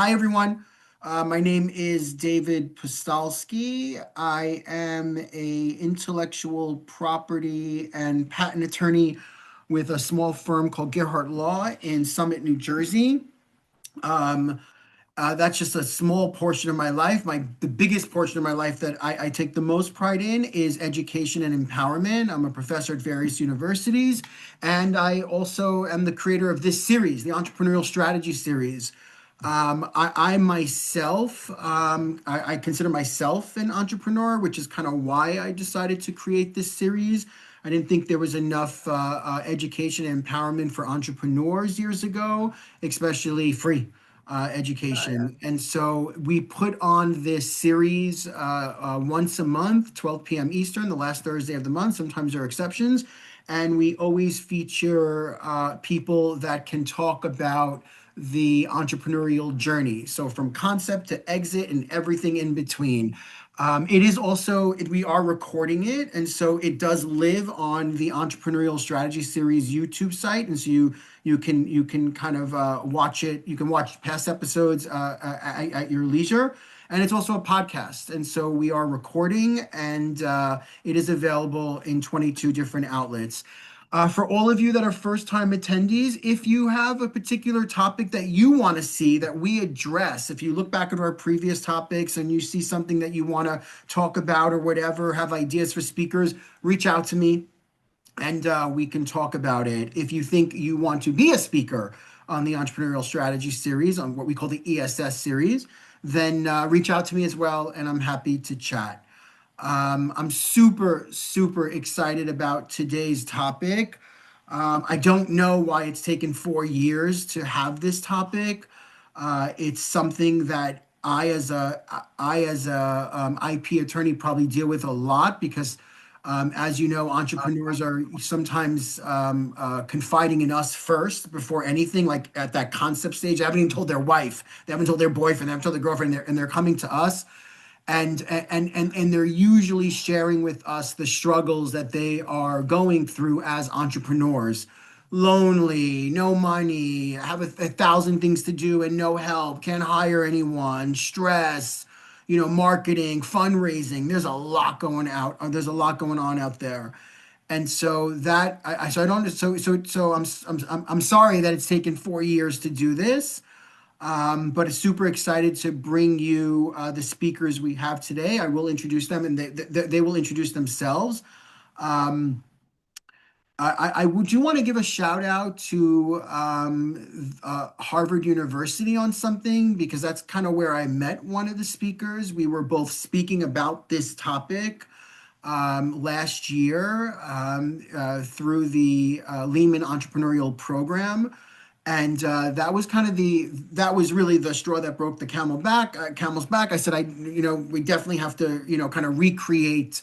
Hi, everyone. My name is David Postalski. I am a intellectual property and patent attorney with a small firm called Gearhart Law in Summit, New Jersey. Um, that's just a small portion of my life. The biggest portion of my life that I take the most pride in is education and empowerment. I'm a professor at various universities, and I also am the creator of this series, the Entrepreneurial Strategy Series. I myself, I consider myself an entrepreneur, which is kind of why I decided to create this series. I didn't think there was enough education and empowerment for entrepreneurs years ago, especially free education. And so we put on this series once a month, 12 p.m. Eastern, the last Thursday of the month. Sometimes there are exceptions. And we always feature people that can talk about the entrepreneurial journey. So from concept to exit and everything in between. It is also, we are recording it, and so it does live on the Entrepreneurial Strategy Series YouTube site, and so you can kind of watch it. You can watch past episodes at your leisure, and it's also a podcast. And so we are recording, and it is available in 22 different outlets. For all of you that are first-time attendees, if you have a particular topic that you want to see that we address, if you look back at our previous topics and you see something that you want to talk about or whatever, have ideas for speakers, reach out to me and we can talk about it. If you think you want to be a speaker on the Entrepreneurial Strategy Series, on what we call the ESS series, then reach out to me as well, and I'm happy to chat. I'm super, super excited about today's topic. I don't know why it's taken 4 years to have this topic. It's something that I as a IP attorney probably deal with a lot because, as you know, entrepreneurs are sometimes confiding in us first before anything. Like at that concept stage, they haven't even told their wife, they haven't told their boyfriend, they haven't told their girlfriend, and they're coming to us and they're usually sharing with us the struggles that they are going through as entrepreneurs. Lonely, no money, have a thousand things to do and no help, can't hire anyone, stress, marketing, fundraising. There's a lot going out. There's a lot going on out there. And so that so I don't so I'm sorry that it's taken 4 years to do this. But it's super excited to bring you the speakers we have today. I will introduce them, and they will introduce themselves. Um, I would you want to give a shout out to Harvard University on something because that's kind of where I met one of the speakers. We were both speaking about this topic last year through the Lehman Entrepreneurial Program. And that was kind of that was really the straw that broke the camel's back. I said, we definitely have to, kind of recreate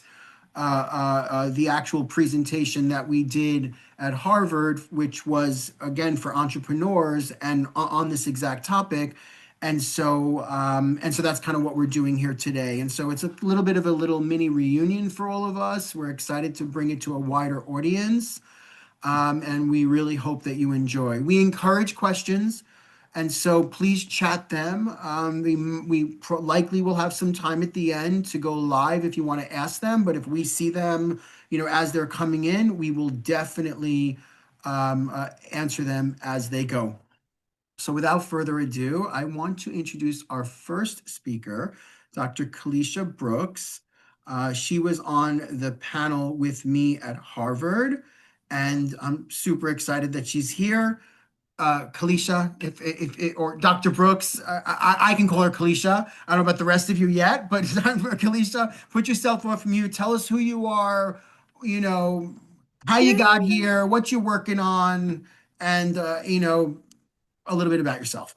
the actual presentation that we did at Harvard, which was again for entrepreneurs and on this exact topic. And so that's kind of what we're doing here today. And so it's a little bit of a little mini reunion for all of us. We're excited to bring it to a wider audience. And we really hope that you enjoy. We encourage questions, and so please chat them. Likely will have some time at the end to go live if you want to ask them, but if we see them, as they're coming in, we will definitely answer them as they go. So without further ado, I want to introduce our first speaker, Dr. Calisha Brooks. She was on the panel with me at Harvard, and I'm super excited that she's here. Calisha, or Dr. Brooks, I can call her Calisha. I don't know about the rest of you yet, but Calisha, put yourself off mute. Tell us who you are, you know, how you got Yeah, here, what you're working on, and a little bit about yourself.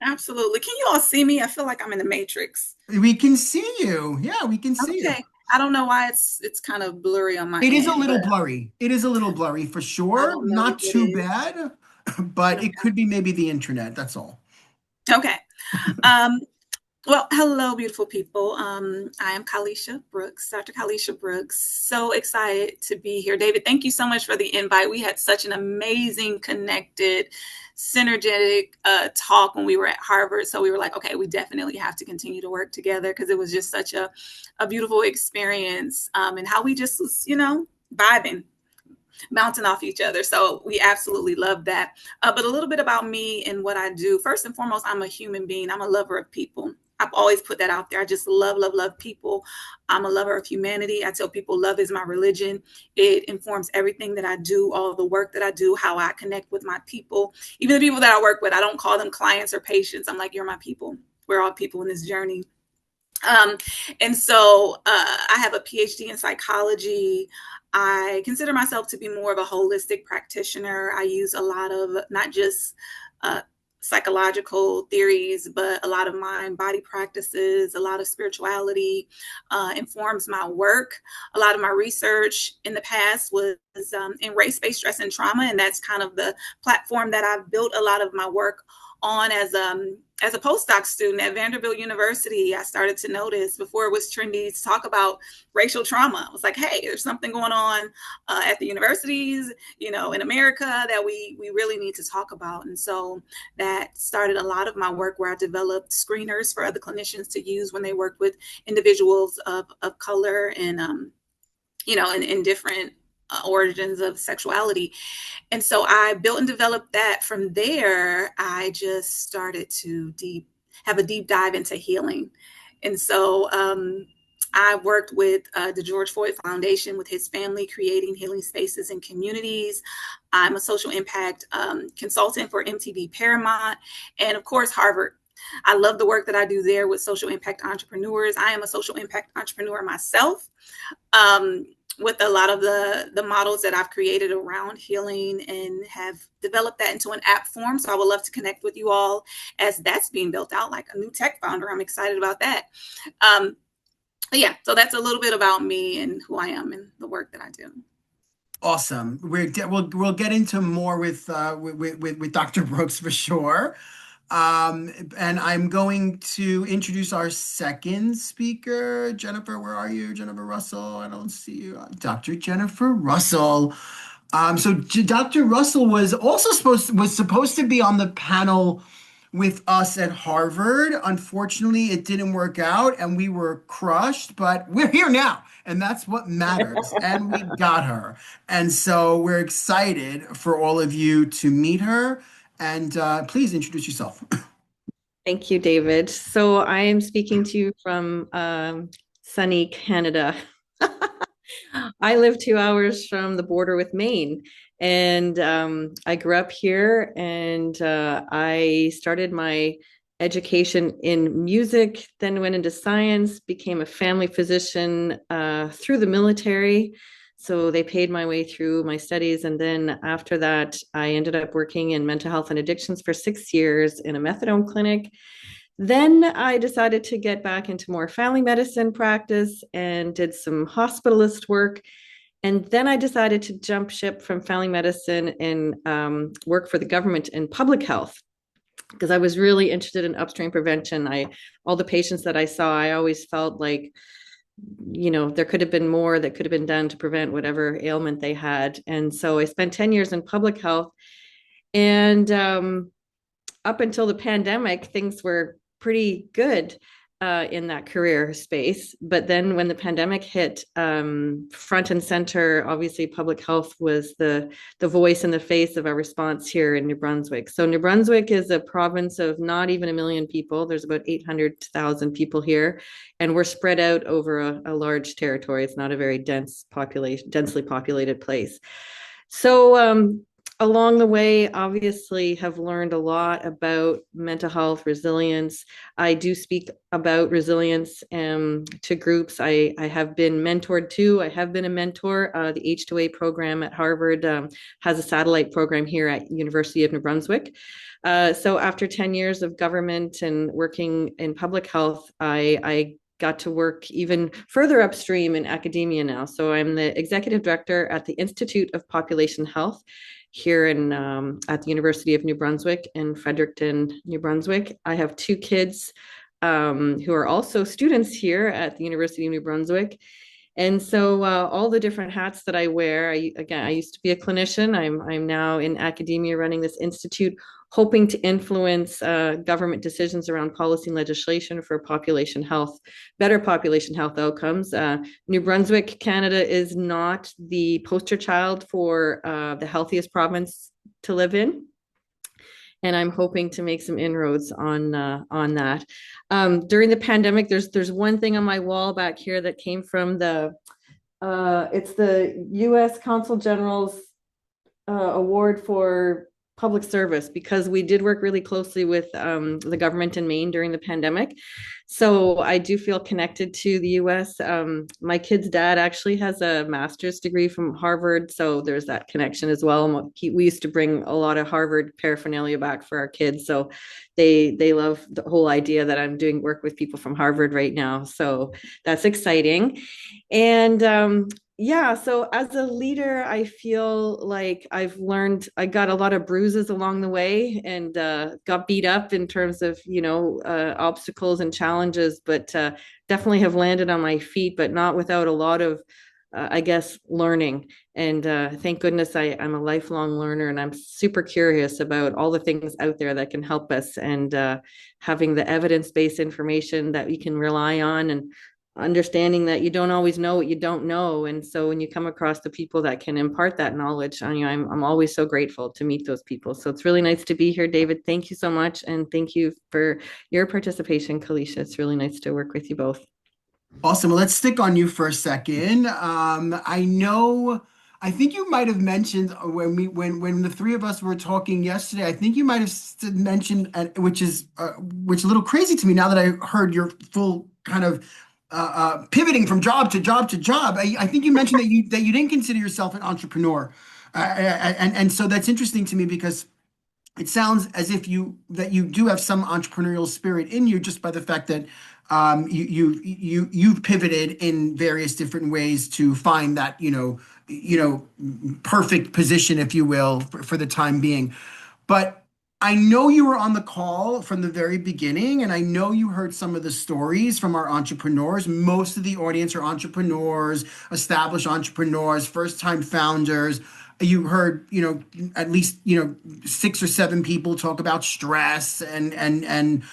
absolutely. Can you all see me? I feel like I'm in the Matrix. We can see you. Yeah, we can see you. Okay. I don't know why it's kind of blurry on my It is a end, but little blurry. It is a little blurry for I sure. don't know Not if it too is. bad, but it Okay. could be maybe the internet. That's all. Okay. Um, Well, hello, beautiful people. I am Calisha Brooks, Dr. Calisha Brooks. So excited to be here. David, thank you so much for the invite. We had such an amazing, connected, synergetic talk when we were at Harvard. So we were like, okay, we definitely have to continue to work together because it was just such a beautiful experience and how we just was, vibing, bouncing off each other. So we absolutely love that. But a little bit about me and what I do. First and foremost, I'm a human being. I'm a lover of people. I've always put that out there. I just love, love, love people. I'm a lover of humanity. I tell people love is my religion. It informs everything that I do, all the work that I do, how I connect with my people. Even the people that I work with, I don't call them clients or patients. I'm like, you're my people. We're all people in this journey. Um, and so I have a PhD in psychology. I consider myself to be more of a holistic practitioner. I use a lot of not just uh, psychological theories, but a lot of mind body practices, a lot of spirituality informs my work. A lot of my research in the past was in race based stress and trauma, and that's kind of the platform that I've built a lot of my work on as a postdoc student at Vanderbilt University. I started to notice before it was trendy to talk about racial trauma. I was like, hey, there's something going on at the universities, in America that we really need to talk about. And so that started a lot of my work where I developed screeners for other clinicians to use when they work with individuals of color and, in different origins of sexuality. And so I built and developed that. From there, I just started to have a deep dive into healing. And so I worked with the George Floyd Foundation with his family, creating healing spaces and communities. I'm a social impact consultant for MTV Paramount, and of course, Harvard. I love the work that I do there with social impact entrepreneurs. I am a social impact entrepreneur myself. With a lot of the models that I've created around healing and have developed that into an app form. So I would love to connect with you all as that's being built out like a new tech founder. I'm excited about that. Yeah, so that's a little bit about me and who I am and the work that I do. Awesome. We'll get into more with Dr. Brooks for sure. And I'm going to introduce our second speaker. Jennifer, where are you? Jennifer Russell. I don't see you. Dr. Jennifer Russell. Dr. Russell was supposed to be on the panel with us at Harvard. Unfortunately, it didn't work out and we were crushed, but we're here now, and that's what matters. And we got her. And so we're excited for all of you to meet her. And please introduce yourself. Thank you, David. So I am speaking to you from sunny Canada. I live 2 hours from the border with Maine, and I grew up here, and I started my education in music, then went into science, became a family physician through the military. So they paid my way through my studies. And then after that, I ended up working in mental health and addictions for 6 years in a methadone clinic. Then I decided to get back into more family medicine practice and did some hospitalist work. And then I decided to jump ship from family medicine and work for the government in public health because I was really interested in upstream prevention. All the patients that I saw, I always felt like, there could have been more that could have been done to prevent whatever ailment they had. And so I spent 10 years in public health. And up until the pandemic, things were pretty good in that career space. But then when the pandemic hit, front and center, obviously public health was the voice and the face of our response here in New Brunswick. So New Brunswick is a province of not even 1 million people. There's about 800,000 people here, and we're spread out over a large territory. It's not a very densely populated place. So along the way, obviously, have learned a lot about mental health resilience. I do speak about resilience to groups. I have been mentored too. I have been a mentor. The H2A program at Harvard has a satellite program here at University of New Brunswick. So after 10 years of government and working in public health, I got to work even further upstream in academia now. So I'm the executive director at the Institute of Population Health here at the University of New Brunswick in Fredericton, New Brunswick. I have 2 kids, who are also students here at the University of New Brunswick. And so all the different hats that I wear, I used to be a clinician. I'm now in academia running this institute, hoping to influence government decisions around policy and legislation for population health, better population health outcomes. New Brunswick, Canada is not the poster child for the healthiest province to live in. And I'm hoping to make some inroads on that. During the pandemic, there's one thing on my wall back here that came from it's the U.S. Consul General's award for public service, because we did work really closely with the government in Maine during the pandemic. So I do feel connected to the US. My kid's dad actually has a master's degree from Harvard, so there's that connection as well. We used to bring a lot of Harvard paraphernalia back for our kids, so they love the whole idea that I'm doing work with people from Harvard right now. So that's exciting. And yeah, so as a leader, I feel like I got a lot of bruises along the way, and got beat up in terms of, obstacles and challenges, but definitely have landed on my feet, but not without a lot of, I guess, learning. And thank goodness I'm a lifelong learner, and I'm super curious about all the things out there that can help us, and having the evidence-based information that we can rely on, and understanding that you don't always know what you don't know. And so when you come across the people that can impart that knowledge, I'm always so grateful to meet those people. So it's really nice to be here, David. Thank you so much. And thank you for your participation, Calisha. It's really nice to work with you both. Awesome. Well, let's stick on you for a second. I think you might have mentioned when the three of us were talking yesterday. I think you might have mentioned, which is a little crazy to me now that I heard your full kind of pivoting from job to job to job. I think you mentioned that you didn't consider yourself an entrepreneur, and so that's interesting to me, because it sounds as if you do have some entrepreneurial spirit in you, just by the fact that you've pivoted in various different ways to find that perfect position, if you will, for the time being. But I know you were on the call from the very beginning, and I know you heard some of the stories from our entrepreneurs. Most of the audience are entrepreneurs, established entrepreneurs, first-time founders. You heard, at least, 6 or 7 people talk about stress and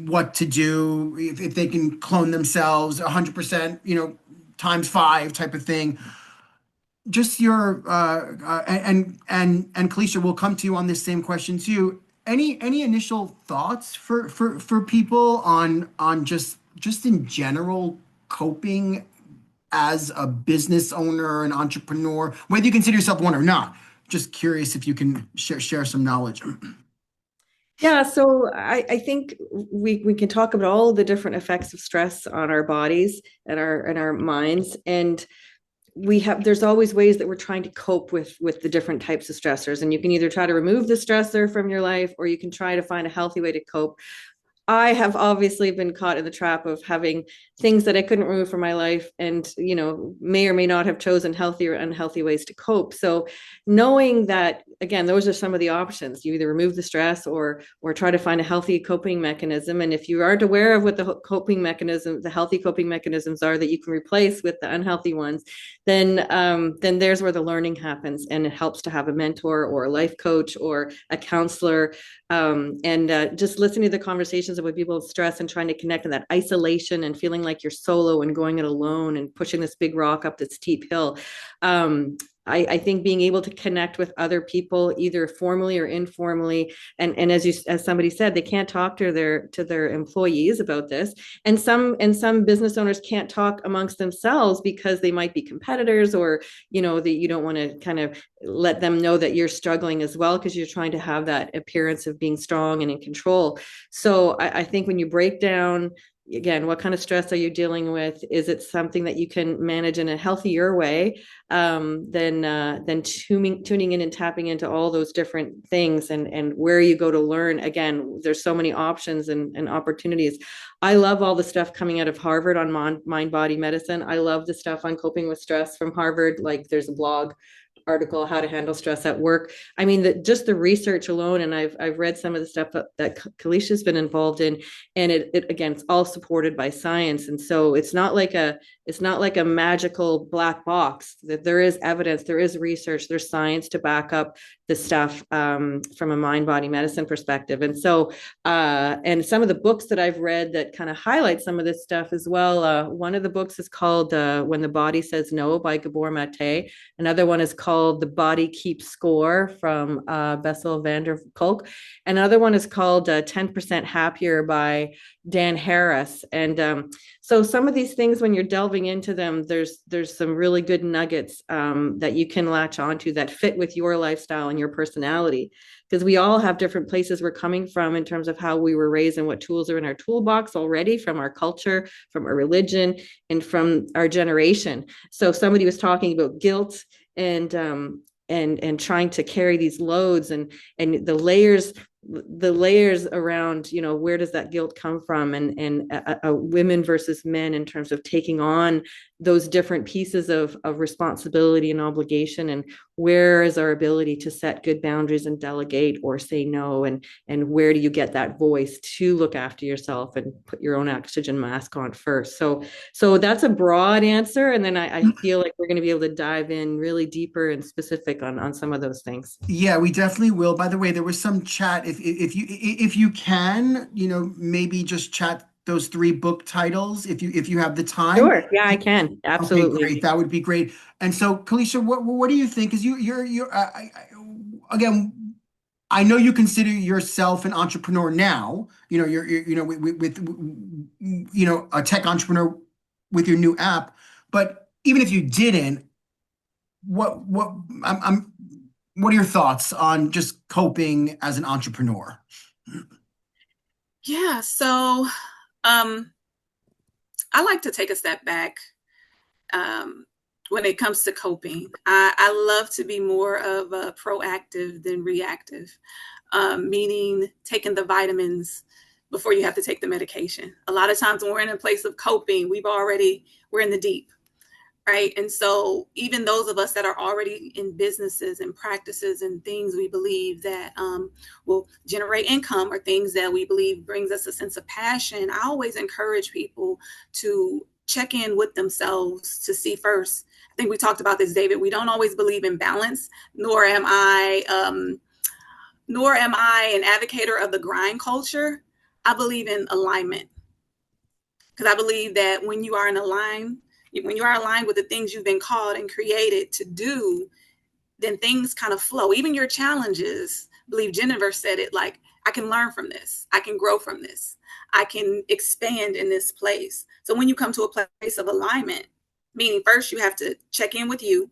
what to do if they can clone themselves 100%, times 5 type of thing. Just your and Calisha, will come to you on this same question too. Any initial thoughts for people on just in general coping as a business owner, an entrepreneur, whether you consider yourself one or not? Just curious if you can share some knowledge. Yeah, so I think we can talk about all the different effects of stress on our bodies and our minds. And there's always ways that we're trying to cope with the different types of stressors, and you can either try to remove the stressor from your life, or you can try to find a healthy way to cope. I have obviously been caught in the trap of having things that I couldn't remove from my life, and may or may not have chosen healthy or unhealthy ways to cope. So knowing that, again, those are some of the options. You either remove the stress or try to find a healthy coping mechanism. And if you aren't aware of what the healthy coping mechanisms are that you can replace with the unhealthy ones, then there's where the learning happens. And it helps to have a mentor or a life coach or a counselor, and just listening to the conversations with people with stress and trying to connect in that isolation and feeling like you're solo and going it alone and pushing this big rock up this steep hill. I think being able to connect with other people, either formally or informally, and as somebody said, they can't talk to their employees about this, and some business owners can't talk amongst themselves because they might be competitors, or that you don't want to kind of let them know that you're struggling as well, because you're trying to have that appearance of being strong and in control. So I think when you break down, again, what kind of stress are you dealing with? Is it something that you can manage in a healthier way? Then tuning in and tapping into all those different things, and where you go to learn. Again, there's so many options and opportunities. I love all the stuff coming out of Harvard on mind body medicine. I love the stuff on coping with stress from Harvard. Like, there's a blog article, How to Handle Stress at Work. I mean, just the research alone, and I've read some of the stuff that Calisha's been involved in, and it again, it's all supported by science. And so it's not like a magical black box. That there is evidence, there is research, there's science to back up the stuff from a mind-body medicine perspective. And so, and some of the books that I've read that kind of highlight some of this stuff as well. One of the books is called When the Body Says No by Gabor Mate. Another one is called The Body Keeps Score from Bessel van der Kolk. Another one is called 10% Happier by Dan Harris. And so some of these things, when you're delving into them, there's some really good nuggets that you can latch onto that fit with your lifestyle and your personality. Because we all have different places we're coming from in terms of how we were raised and what tools are in our toolbox already from our culture, from our religion, and from our generation. So somebody was talking about guilt and trying to carry these loads and the layers around, where does that guilt come from, and women versus men in terms of taking on those different pieces of responsibility and obligation, and where is our ability to set good boundaries and delegate or say no, and where do you get that voice to look after yourself and put your own oxygen mask on first. So that's a broad answer, and then I feel like we're going to be able to dive in really deeper and specific on some of those things. Yeah, we definitely will. By the way, there was some chat. If you can, maybe just chat those 3 book titles if you have the time. Sure. Yeah, I can. Okay, Absolutely. great. That would be great. And so, Calisha, what do you think? Because you're again, I know you consider yourself an entrepreneur now. You're with a tech entrepreneur with your new app. But even if you didn't, what are your thoughts on just coping as an entrepreneur? Yeah, so I like to take a step back when it comes to coping. I love to be more of a proactive than reactive, meaning taking the vitamins before you have to take the medication. A lot of times when we're in a place of coping, we're in the deep. Right. And so even those of us that are already in businesses and practices and things we believe that will generate income, or things that we believe brings us a sense of passion, I always encourage people to check in with themselves to see first. I think we talked about this, David. We don't always believe in balance, nor am I an advocate of the grind culture. I believe in alignment, because I believe that when you are aligned with the things you've been called and created to do, then things kind of flow. Even your challenges, I believe Jennifer said it, like, I can learn from this. I can grow from this. I can expand in this place. So when you come to a place of alignment, meaning first you have to check in with you.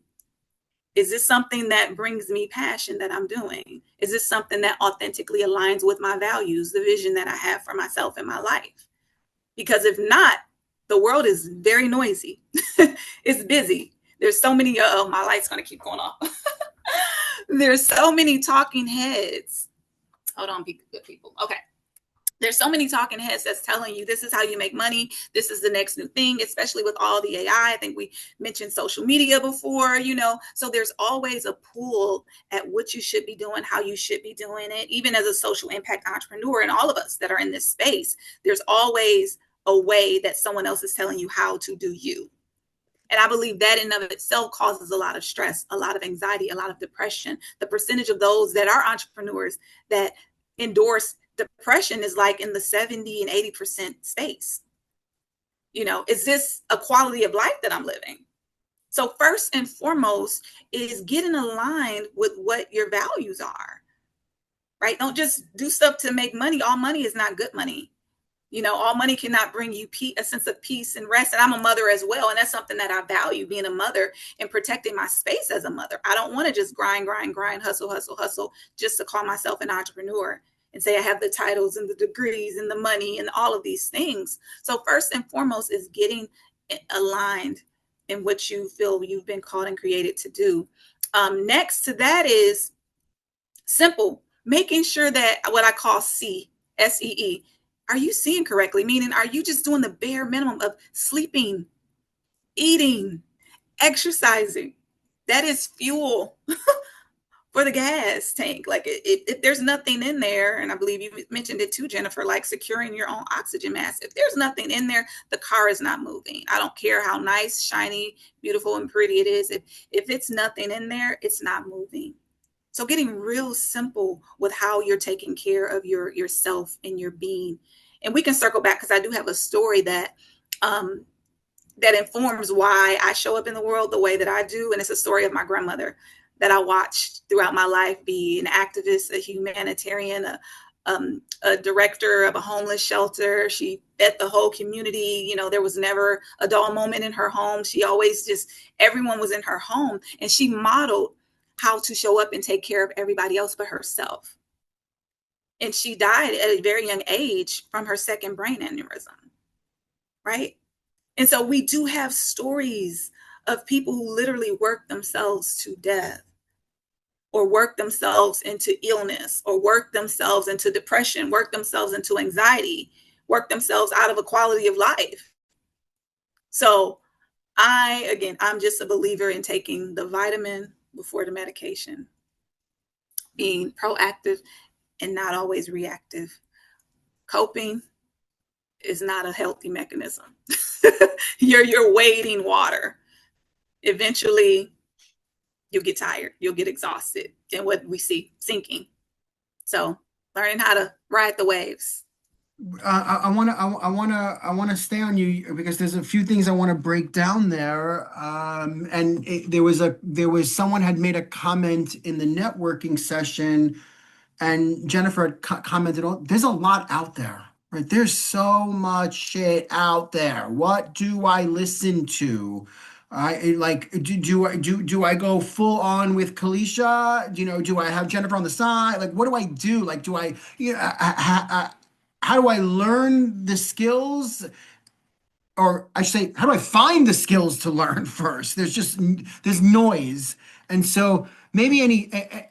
Is this something that brings me passion that I'm doing? Is this something that authentically aligns with my values, the vision that I have for myself and my life? Because if not, the world is very noisy. It's busy. There's so many, my light's going to keep going off. There's so many talking heads. Hold on, good people. Okay. There's so many talking heads that's telling you this is how you make money. This is the next new thing, especially with all the AI. I think we mentioned social media before, so there's always a pull at what you should be doing, how you should be doing it. Even as a social impact entrepreneur, and all of us that are in this space, there's always a way that someone else is telling you how to do you. And I believe that in of itself causes a lot of stress, a lot of anxiety, a lot of depression. The percentage of those that are entrepreneurs that endorse depression is like in the 70 and 80% space. Is this a quality of life that I'm living? So first and foremost is getting aligned with what your values are, right? Don't just do stuff to make money. All money is not good money. All money cannot bring you a sense of peace and rest. And I'm a mother as well. And that's something that I value, being a mother and protecting my space as a mother. I don't want to just grind, hustle, just to call myself an entrepreneur and say I have the titles and the degrees and the money and all of these things. So first and foremost is getting aligned in what you feel you've been called and created to do. Next to that is simple, making sure that what I call SEE. Are you seeing correctly? Meaning, are you just doing the bare minimum of sleeping, eating, exercising? that is fuel for the gas tank. Like if there's nothing in there, and I believe you mentioned it too, Jennifer, like securing your own oxygen mask. If there's nothing in there, the car is not moving. I don't care how nice, shiny, beautiful, and pretty it is. If it's nothing in there, it's not moving. So getting real simple with how you're taking care of yourself and your being. And we can circle back because I do have a story that that informs why I show up in the world the way that I do. And it's a story of my grandmother that I watched throughout my life be an activist, a humanitarian, a director of a homeless shelter. She fed the whole community. You know, there was never a dull moment in her home. She always everyone was in her home. And she modeled how to show up and take care of everybody else but herself. And she died at a very young age from her second brain aneurysm, right? And so we do have stories of people who literally work themselves to death, or work themselves into illness, or work themselves into depression, work themselves into anxiety, work themselves out of a quality of life. So I'm just a believer in taking the vitamin before the medication, being proactive and not always reactive. Coping is not a healthy mechanism. You're wading water. Eventually, you'll get tired, you'll get exhausted, and what we see, sinking. So learning how to ride the waves. I want to stay on you because there's a few things I want to break down there. And there was someone had made a comment in the networking session, and Jennifer had commented on. There's a lot out there, right? There's so much shit out there. What do I listen to? I like do I go full on with Calisha? You know, do I have Jennifer on the side? Like, what do I do? Like, do I, you know, how do I learn the skills? Or I should say, how do I find the skills to learn first? There's noise. And so maybe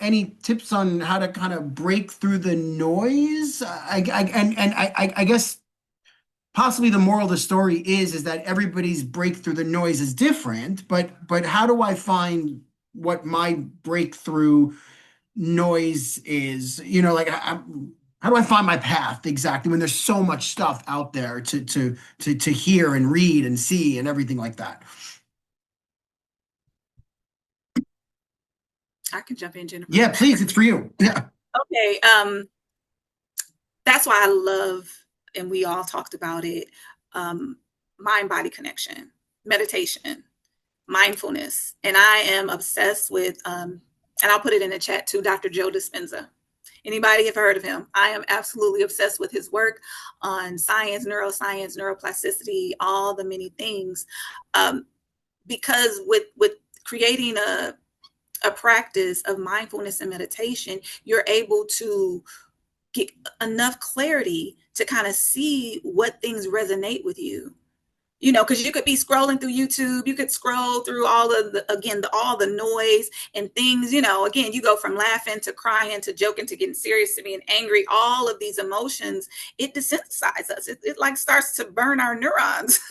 any tips on how to kind of break through the noise? I guess possibly the moral of the story is that everybody's breakthrough the noise is different, but how do I find what my breakthrough noise is? You know, like how do I find my path exactly when there's so much stuff out there to hear and read and see and everything like that? I can jump in, Jennifer. Yeah, please, it's for you. Yeah. Okay. That's why I love, and we all talked about it, mind-body connection, meditation, mindfulness. And I am obsessed with, and I'll put it in the chat too, Dr. Joe Dispenza. Anybody have heard of him? I am absolutely obsessed with his work on science, neuroscience, neuroplasticity, all the many things. Because with creating a practice of mindfulness and meditation, you're able to get enough clarity to kind of see what things resonate with you. You know, because you could be scrolling through YouTube, you could scroll through all of all the noise and things, you know, again, you go from laughing to crying to joking to getting serious to being angry, all of these emotions, it desensitizes us. It like starts to burn our neurons,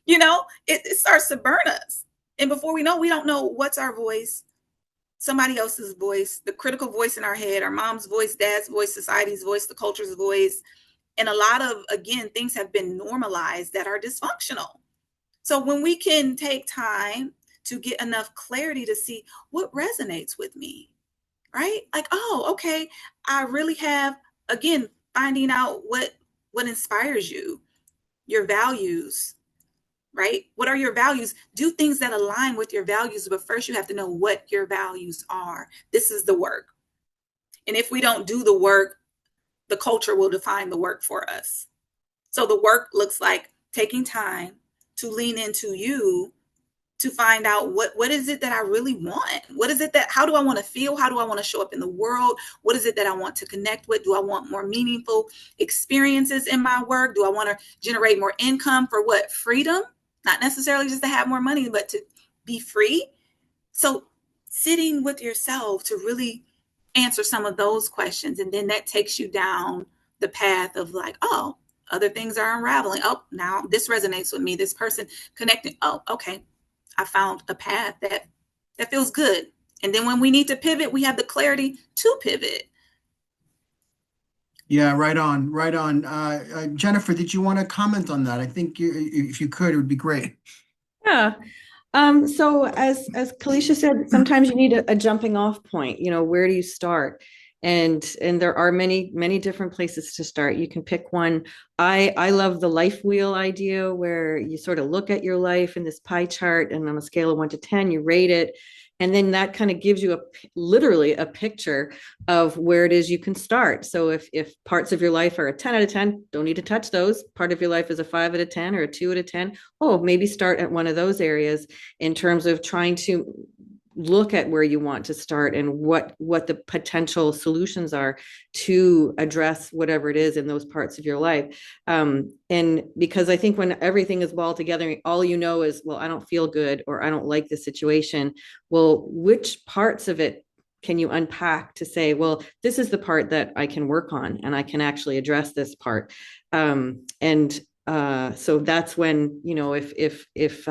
you know, it starts to burn us. And before we know, we don't know what's our voice, somebody else's voice, the critical voice in our head, our mom's voice, dad's voice, society's voice, the culture's voice. And a lot of, again, things have been normalized that are dysfunctional. So when we can take time to get enough clarity to see what resonates with me, right? Like, oh, okay, I really have, again, finding out what inspires you, your values, right? What are your values? Do things that align with your values, but first you have to know what your values are. This is the work. And if we don't do the work, the culture will define the work for us. So the work looks like taking time to lean into you to find out what is it that I really want? What is it that, how do I want to feel? How do I want to show up in the world? What is it that I want to connect with? Do I want more meaningful experiences in my work? Do I want to generate more income for what? Freedom? Not necessarily just to have more money, but to be free. So sitting with yourself to really answer some of those questions. And then that takes you down the path of like, oh, other things are unraveling. Oh, now this resonates with me. This person connecting. Oh, okay. I found a path that that feels good. And then when we need to pivot, we have the clarity to pivot. Yeah, right on, right on. Jennifer, did you want to comment on that? I think if you could, it would be great. Yeah. So as Calisha said, sometimes you need a jumping off point. Where do you start? And there are many different places to start. You can pick one. I love the life wheel idea, where you sort of look at your life in this pie chart, and on a scale of 1 to 10, you rate it. And then that kind of gives you literally a picture of where it is you can start. So if parts of your life are a 10 out of 10, don't need to touch those. Part of your life is a 5 out of 10 or a 2 out of 10. Oh, maybe start at one of those areas in terms of trying to look at where you want to start and what the potential solutions are to address whatever it is in those parts of your life. And because I think when everything is balled together, all you know is, well, I don't feel good, or I don't like the situation. Well, which parts of it can you unpack to say, well, this is the part that I can work on, and I can actually address this part. And so that's when, if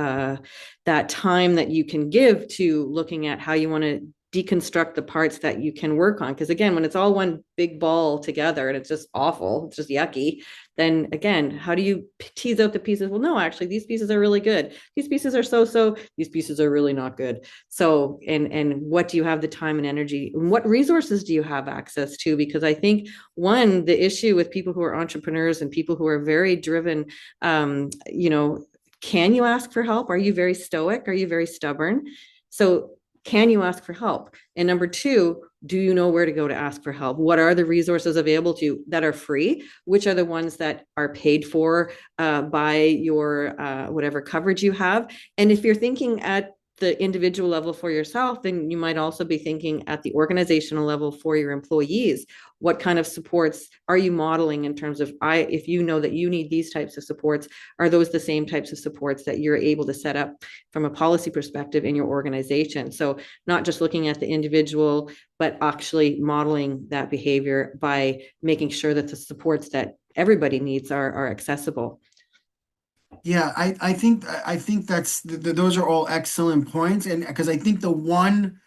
that time that you can give to looking at how you want to deconstruct the parts that you can work on. Because again, when it's all one big ball together and it's just awful, it's just yucky, then again, how do you tease out the pieces? Well, no, actually, these pieces are really good. These pieces are so, these pieces are really not good. So, and what do you have the time and energy, and what resources do you have access to? Because I think the issue with people who are entrepreneurs and people who are very driven, can you ask for help? Are you very stoic? Are you very stubborn? So can you ask for help? And number two, do you know where to go to ask for help? What are the resources available to you that are free? Which are the ones that are paid for by your whatever coverage you have? And if you're thinking at the individual level for yourself, then you might also be thinking at the organizational level for your employees. What kind of supports are you modeling in terms of, if you know that you need these types of supports, are those the same types of supports that you're able to set up from a policy perspective in your organization? So not just looking at the individual, but actually modeling that behavior by making sure that the supports that everybody needs are accessible. Yeah, I think that's those are all excellent points, and because I think the one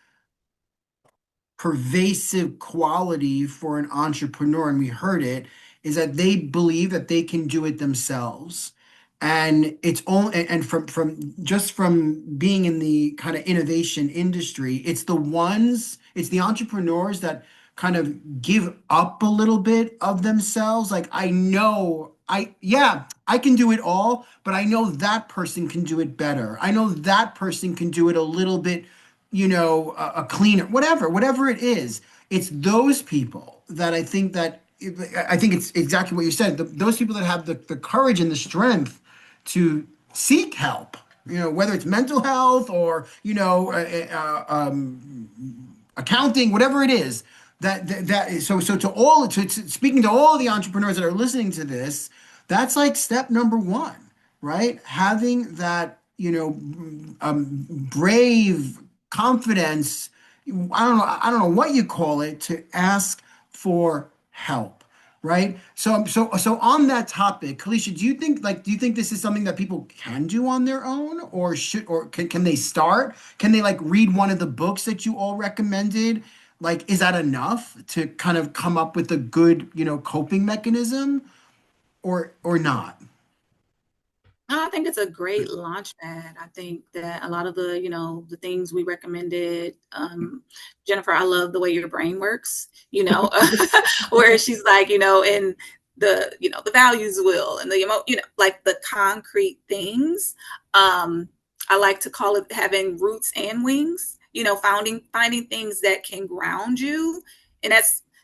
pervasive quality for an entrepreneur, and we heard it, is that they believe that they can do it themselves. And it's only, and from being in the kind of innovation industry, it's the entrepreneurs that kind of give up a little bit of themselves. Like, yeah, I can do it all, but I know that person can do it better. I know that person can do it a little bit, a cleaner, whatever it is. It's those people that I think it's exactly what you said. Those people that have the courage and the strength to seek help, whether it's mental health or, accounting, whatever it is. Speaking to all the entrepreneurs that are listening to this, that's like step number one, right? Having that, brave confidence. I don't know what you call it, to ask for help, right? So on that topic, Calisha, do you think this is something that people can do on their own, or can they start? Can they like read one of the books that you all recommended? Like, is that enough to kind of come up with a good, coping mechanism, or not? I think it's a great launch pad. I think that a lot of the things we recommended, Jennifer, I love the way your brain works, where she's like, in the values will and like the concrete things. I like to call it having roots and wings, finding things that can ground you. And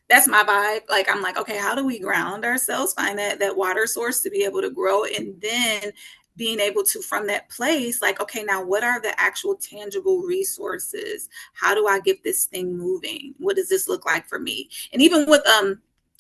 that's my vibe. Like, I'm like, okay, how do we ground ourselves, find that water source to be able to grow, and then being able to, from that place, like, okay, now what are the actual tangible resources? How do I get this thing moving? What does this look like for me? And even with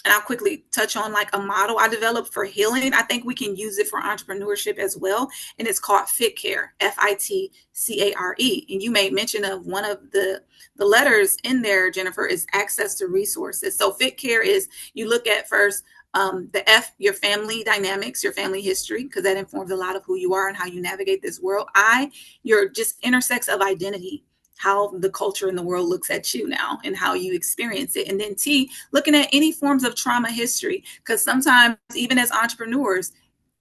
and I'll quickly touch on like a model I developed for healing. I think we can use it for entrepreneurship as well. And it's called FITCARE, FITCARE. And you made mention of one of the letters in there, Jennifer, is access to resources. So FITCARE is, you look at first the F, your family dynamics, your family history, because that informs a lot of who you are and how you navigate this world. I, your just intersects of identity. how the culture in the world looks at you now and how you experience it. And then T, looking at any forms of trauma history, because sometimes even as entrepreneurs,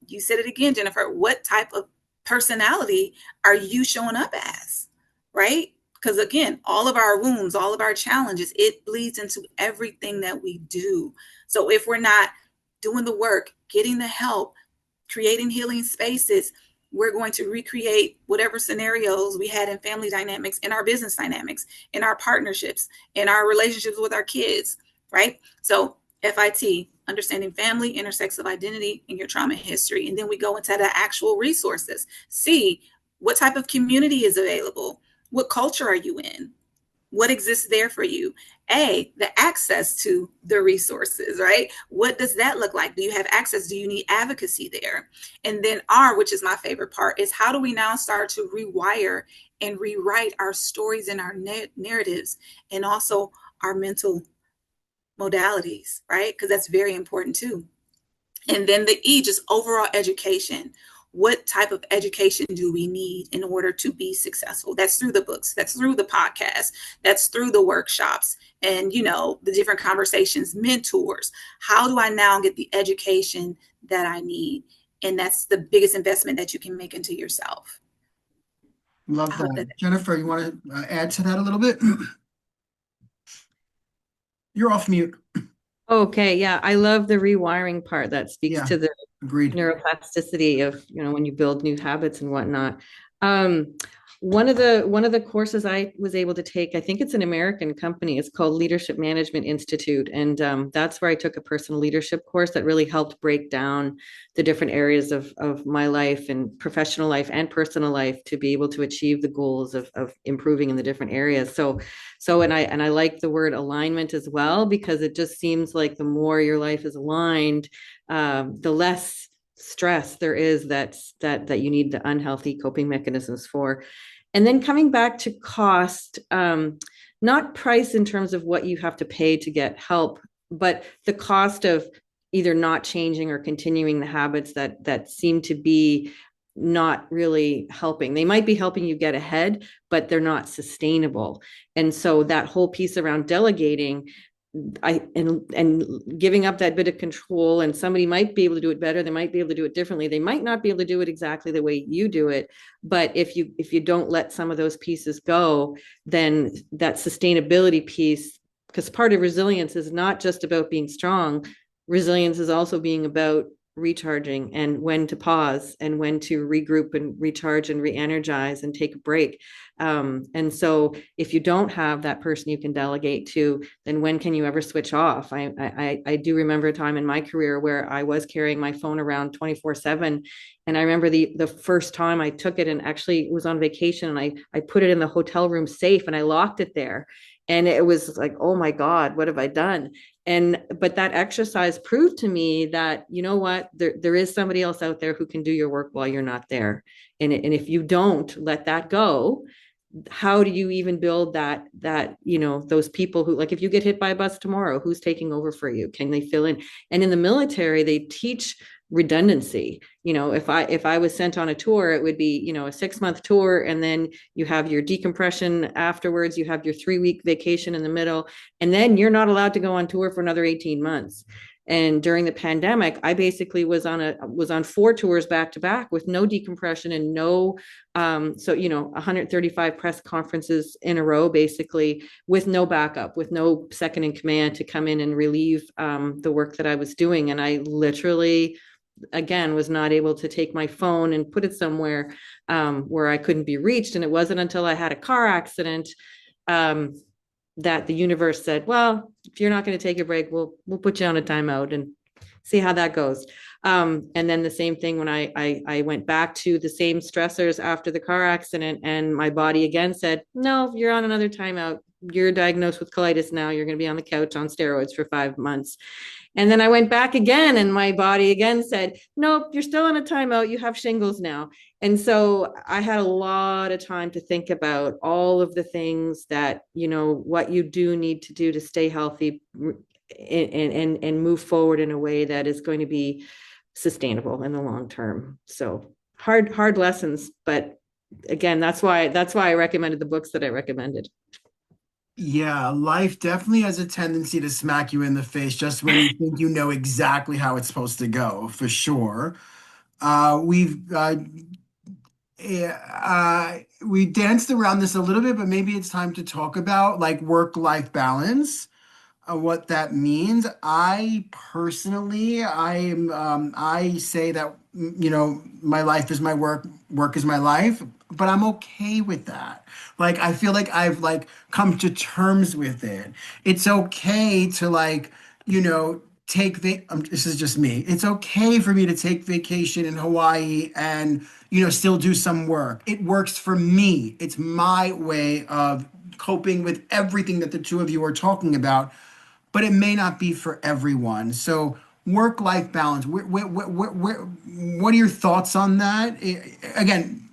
you said it again, Jennifer, what type of personality are you showing up as, right? Because again, all of our wounds, all of our challenges, it bleeds into everything that we do. So if we're not doing the work, getting the help, creating healing spaces, we're going to recreate whatever scenarios we had in family dynamics, in our business dynamics, in our partnerships, in our relationships with our kids, right? So FIT, understanding family, intersects of identity, and your trauma history. And then we go into the actual resources. C, what type of community is available? What culture are you in? What exists there for you? A, the access to the resources, right? What does that look like? Do you have access? Do you need advocacy there? And then R, which is my favorite part, is how do we now start to rewire and rewrite our stories and our narratives, and also our mental modalities, right? Because that's very important too. And then the E, just overall education. What type of education do we need in order to be successful? That's through the books, that's through the podcast, that's through the workshops, and the different conversations, mentors. How do I now get the education that I need? And that's the biggest investment that you can make into yourself. Love that. Jennifer, you want to add to that a little bit? You're off mute. Okay, yeah, I love the rewiring part that speaks to the agreed neuroplasticity of, when you build new habits and whatnot. One of the courses I was able to take, I think it's an American company, it's called Leadership Management Institute. And that's where I took a personal leadership course that really helped break down the different areas of my life and professional life and personal life to be able to achieve the goals of improving in the different areas. So and I like the word alignment as well, because it just seems like the more your life is aligned, the less stress there is that you need the unhealthy coping mechanisms for. And then coming back to cost, not price in terms of what you have to pay to get help, but the cost of either not changing or continuing the habits that seem to be not really helping. They might be helping you get ahead, but they're not sustainable. And so that whole piece around delegating, and giving up that bit of control, and somebody might be able to do it better, they might be able to do it differently, they might not be able to do it exactly the way you do it, but if you don't let some of those pieces go, then that sustainability piece, because part of resilience is not just about being strong, resilience is also being about recharging and when to pause and when to regroup and recharge and re-energize and take a break. And so if you don't have that person you can delegate to, then when can you ever switch off? I do remember a time in my career where I was carrying my phone around 24/7. And I remember the first time I took it, and actually was on vacation, and I put it in the hotel room safe and I locked it there. And it was like, oh my God, what have I done? But that exercise proved to me that, you know what, there is somebody else out there who can do your work while you're not there. And if you don't let that go, how do you even build that those people who, like, if you get hit by a bus tomorrow, who's taking over for you? Can they fill in? And in the military, they teach redundancy. If I was sent on a tour, it would be, a 6-month tour, and then you have your decompression afterwards, you have your 3-week vacation in the middle, and then you're not allowed to go on tour for another 18 months. And during the pandemic, I basically was on 4 tours back to back with no decompression and no 135 press conferences in a row, basically, with no backup, with no second in command to come in and relieve the work that I was doing. And I literally, again, was not able to take my phone and put it somewhere where I couldn't be reached. And it wasn't until I had a car accident that the universe said, well, if you're not going to take a break, we'll put you on a timeout and see how that goes. And then the same thing when I went back to the same stressors after the car accident, and my body again said, no, you're on another timeout. You're diagnosed with colitis now. You're going to be on the couch on steroids for 5 months. And then I went back again, and my body again said, nope, you're still on a timeout. You have shingles now. And so I had a lot of time to think about all of the things that, what you do need to do to stay healthy and move forward in a way that is going to be sustainable in the long term. So hard lessons, but again, that's why I recommended the books that I recommended. Yeah, life definitely has a tendency to smack you in the face just when you think you know exactly how it's supposed to go, for sure. We've we danced around this a little bit, but maybe it's time to talk about like work-life balance, what that means. I personally, I say that, you know, my life is my work, work is my life, but I'm okay with that. Like, I feel like I've like come to terms with it. It's okay to like, you know, this is just me. It's okay for me to take vacation in Hawaii and, you know, still do some work. It works for me. It's my way of coping with everything that the two of you are talking about, but it may not be for everyone. So work-life balance. What are your thoughts on that? Again,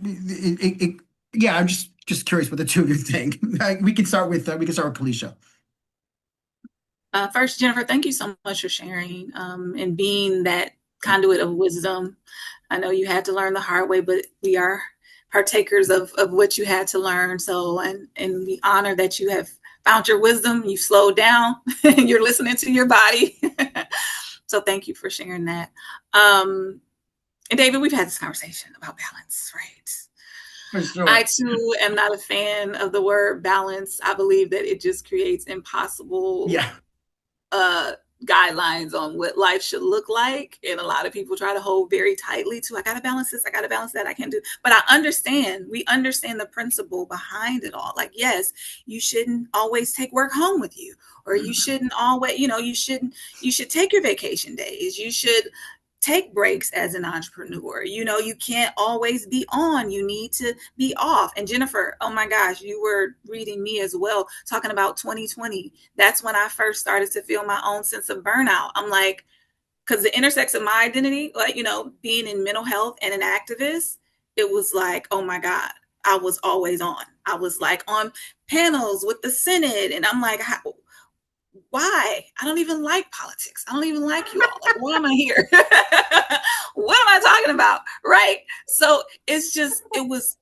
yeah, I'm just curious what the two of you think. We can start with Kalisha. First, Jennifer, thank you so much for sharing and being that conduit of wisdom. I know you had to learn the hard way, but we are partakers of what you had to learn. So, and we honor that you have found your wisdom, you've slowed down, and you're listening to your body. So, thank you for sharing that. And David, we've had this conversation about balance, right? For sure. I too am not a fan of the word balance. I believe that it just creates impossible Yeah. uh, guidelines on what life should look like. And a lot of people try to hold very tightly to, I got to balance this, I got to balance that, I can't do. But we understand the principle behind it all. Like, yes, you shouldn't always take work home with you, or you shouldn't always, you should take your vacation days. You should take breaks as an entrepreneur. You can't always be on. You need to be off. And Jennifer, oh my gosh, you were reading me as well, talking about 2020. That's when I first started to feel my own sense of burnout. I'm like, because the intersex of my identity, like, being in mental health and an activist, it was like, oh my God, I was always on. I was like on panels with the Senate. And I'm like, why? I don't even like politics. I don't even like you all. Like, why am I here? What am I talking about? Right. So it was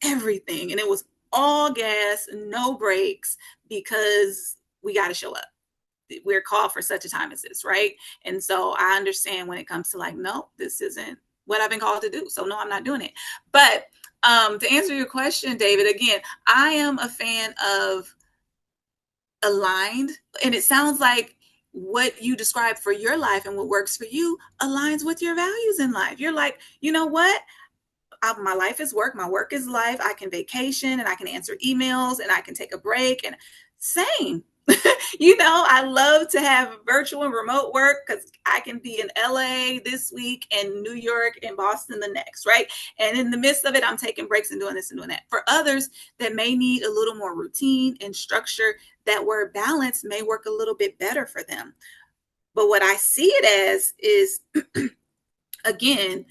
everything. And it was all gas, no brakes, because we got to show up. We're called for such a time as this. Right. And so I understand when it comes to like, no, this isn't what I've been called to do. So no, I'm not doing it. But to answer your question, David, again, I am a fan of aligned, and it sounds like what you describe for your life and what works for you aligns with your values in life. You're like, you know what, my life is work, my work is life. I can vacation and I can answer emails and I can take a break, and same. I love to have virtual and remote work because I can be in LA this week and New York and Boston the next, right? And in the midst of it, I'm taking breaks and doing this and doing that. For others that may need a little more routine and structure, that word balance may work a little bit better for them. But what I see it as is, again,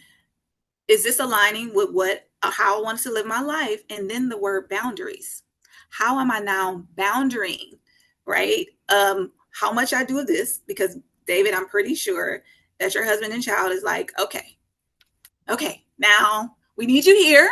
is this aligning with how I want to live my life? And then the word boundaries. How am I now boundarying, right? How much I do this, because David, I'm pretty sure that your husband and child is like, okay, now we need you here,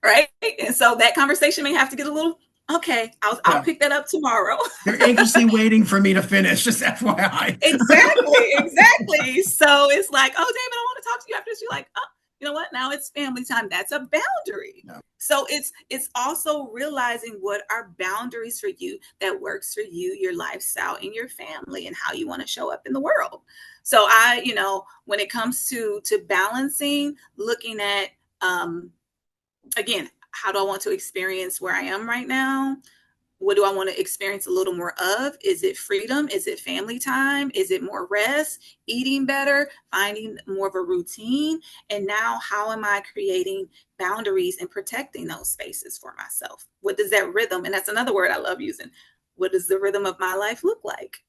right? And so that conversation may have to get a little, okay, I'll Yeah. pick that up tomorrow. They're anxiously waiting for me to finish, just FYI. Exactly. So it's like, oh, David, I want to talk to you after this. You're like, oh, you know what? Now it's family time. That's a boundary. No. So it's also realizing what are boundaries for you that works for you, your lifestyle, and your family, and how you want to show up in the world. So when it comes to balancing, looking at again, how do I want to experience where I am right now? What do I want to experience a little more of? Is it freedom? Is it family time? Is it more rest, eating better, finding more of a routine? And now, how am I creating boundaries and protecting those spaces for myself? What does that rhythm, and that's another word I love using, what does the rhythm of my life look like?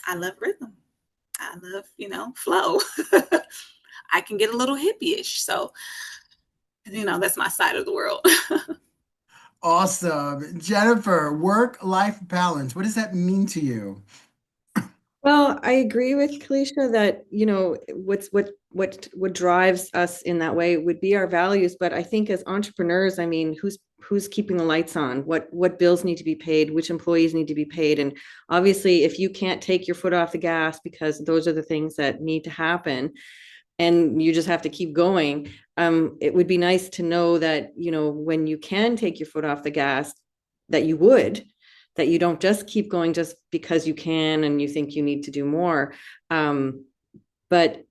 I love rhythm. I love, flow. I can get a little hippie-ish. So, that's my side of the world. Awesome. Jennifer, work-life balance. What does that mean to you? Well, I agree with Calisha that, what drives us in that way would be our values. But I think as entrepreneurs, I mean, who's keeping the lights on? What bills need to be paid? Which employees need to be paid? And obviously, if you can't take your foot off the gas because those are the things that need to happen, and you just have to keep going, it would be nice to know that, when you can take your foot off the gas, that you would, that you don't just keep going just because you can and you think you need to do more. But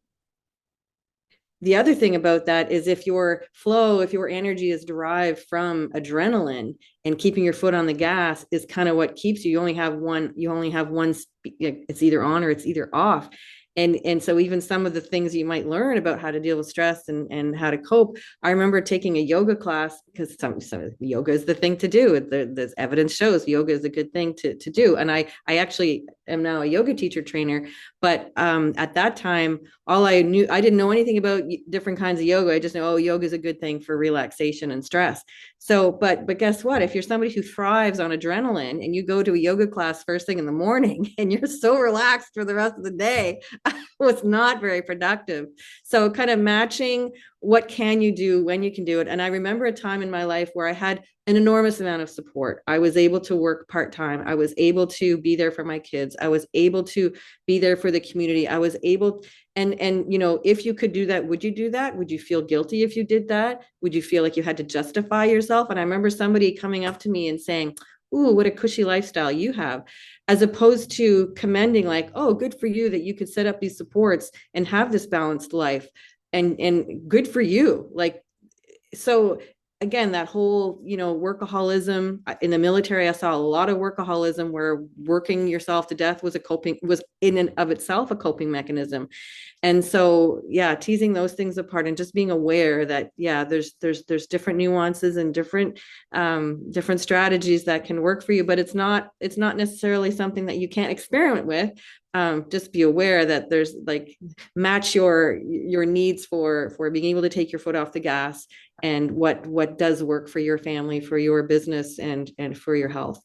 the other thing about that is if your flow, if your energy is derived from adrenaline, and keeping your foot on the gas is kind of what keeps you, you only have one, it's either on or it's either off. And so even some of the things you might learn about how to deal with stress and how to cope. I remember taking a yoga class because some yoga is the thing to do. The evidence shows yoga is a good thing to do. And I actually am now a yoga teacher trainer. But at that time, all I knew, I didn't know anything about different kinds of yoga. I just know, oh, yoga is a good thing for relaxation and stress. So, but guess what? If you're somebody who thrives on adrenaline and you go to a yoga class first thing in the morning and you're so relaxed for the rest of the day, was not very productive. So kind of matching what can you do when you can do it. And I remember a time in my life where I had an enormous amount of support. I was able to work part-time. I was able to be there for my kids. I was able to be there for the community. I was able, and if you could do that, would you do that? Would you feel guilty if you did that? Would you feel like you had to justify yourself? And I remember somebody coming up to me and saying, ooh, what a cushy lifestyle you have, as opposed to commending, like, oh, good for you that you could set up these supports and have this balanced life, and good for you. Like, so again, that whole, workaholism in the military, I saw a lot of workaholism where working yourself to death was in and of itself a coping mechanism. And so, yeah, teasing those things apart and just being aware that, yeah, there's different nuances and different strategies that can work for you, but it's not necessarily something that you can't experiment with. Just be aware that there's, like, match your needs for being able to take your foot off the gas, and what does work for your family, for your business, and for your health.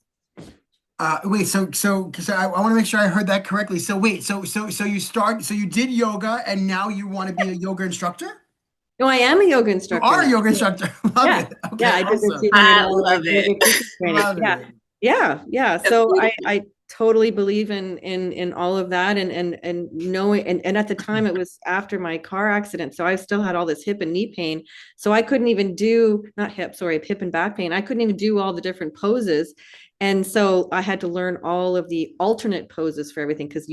Wait, because I want to make sure I heard that correctly. So wait, so you did yoga and now you want to be a yoga instructor? No, I am a yoga You instructor are a now. yoga instructor. Love Yeah. it. Yeah, Okay, I did the awesome. I $200 love it. yoga teacher training. Love Yeah. it. Yeah. That's So I, beautiful. I totally believe in all of that, and knowing, and at the time it was after my car accident. So I still had all this hip and knee pain. So I couldn't even do, not hip, sorry, hip and back pain. I couldn't even do all the different poses. And so I had to learn all of the alternate poses for everything, because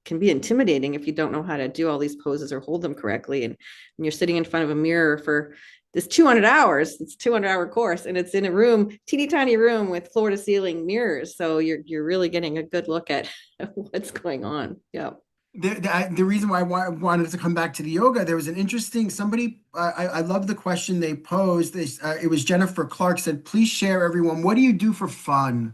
can be intimidating if you don't know how to do all these poses or hold them correctly. And you're sitting in front of a mirror for this 200 hours. It's a 200-hour course, and it's in a room, teeny tiny room with floor to ceiling mirrors. So you're really getting a good look at what's going on. Yeah. The reason why I wanted to come back to the yoga, there was an interesting somebody. I love the question they posed. It was Jennifer Clark said, "Please share, everyone. What do you do for fun?"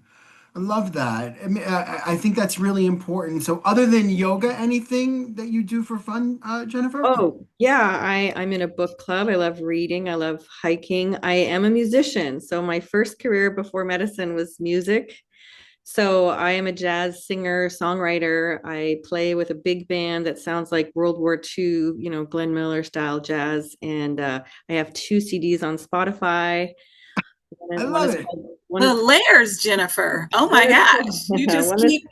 I love that. I mean, I think that's really important. So, other than yoga, anything that you do for fun, Jennifer? Oh, yeah. I'm in a book club. I love reading. I love hiking. I am a musician. So my first career before medicine was music. So I am a jazz singer, songwriter. I play with a big band that sounds like World War II, Glenn Miller style jazz. And I have 2 CDs on Spotify. I One love is it. called one The is layers, Jennifer. Oh my one is gosh. You just one is keep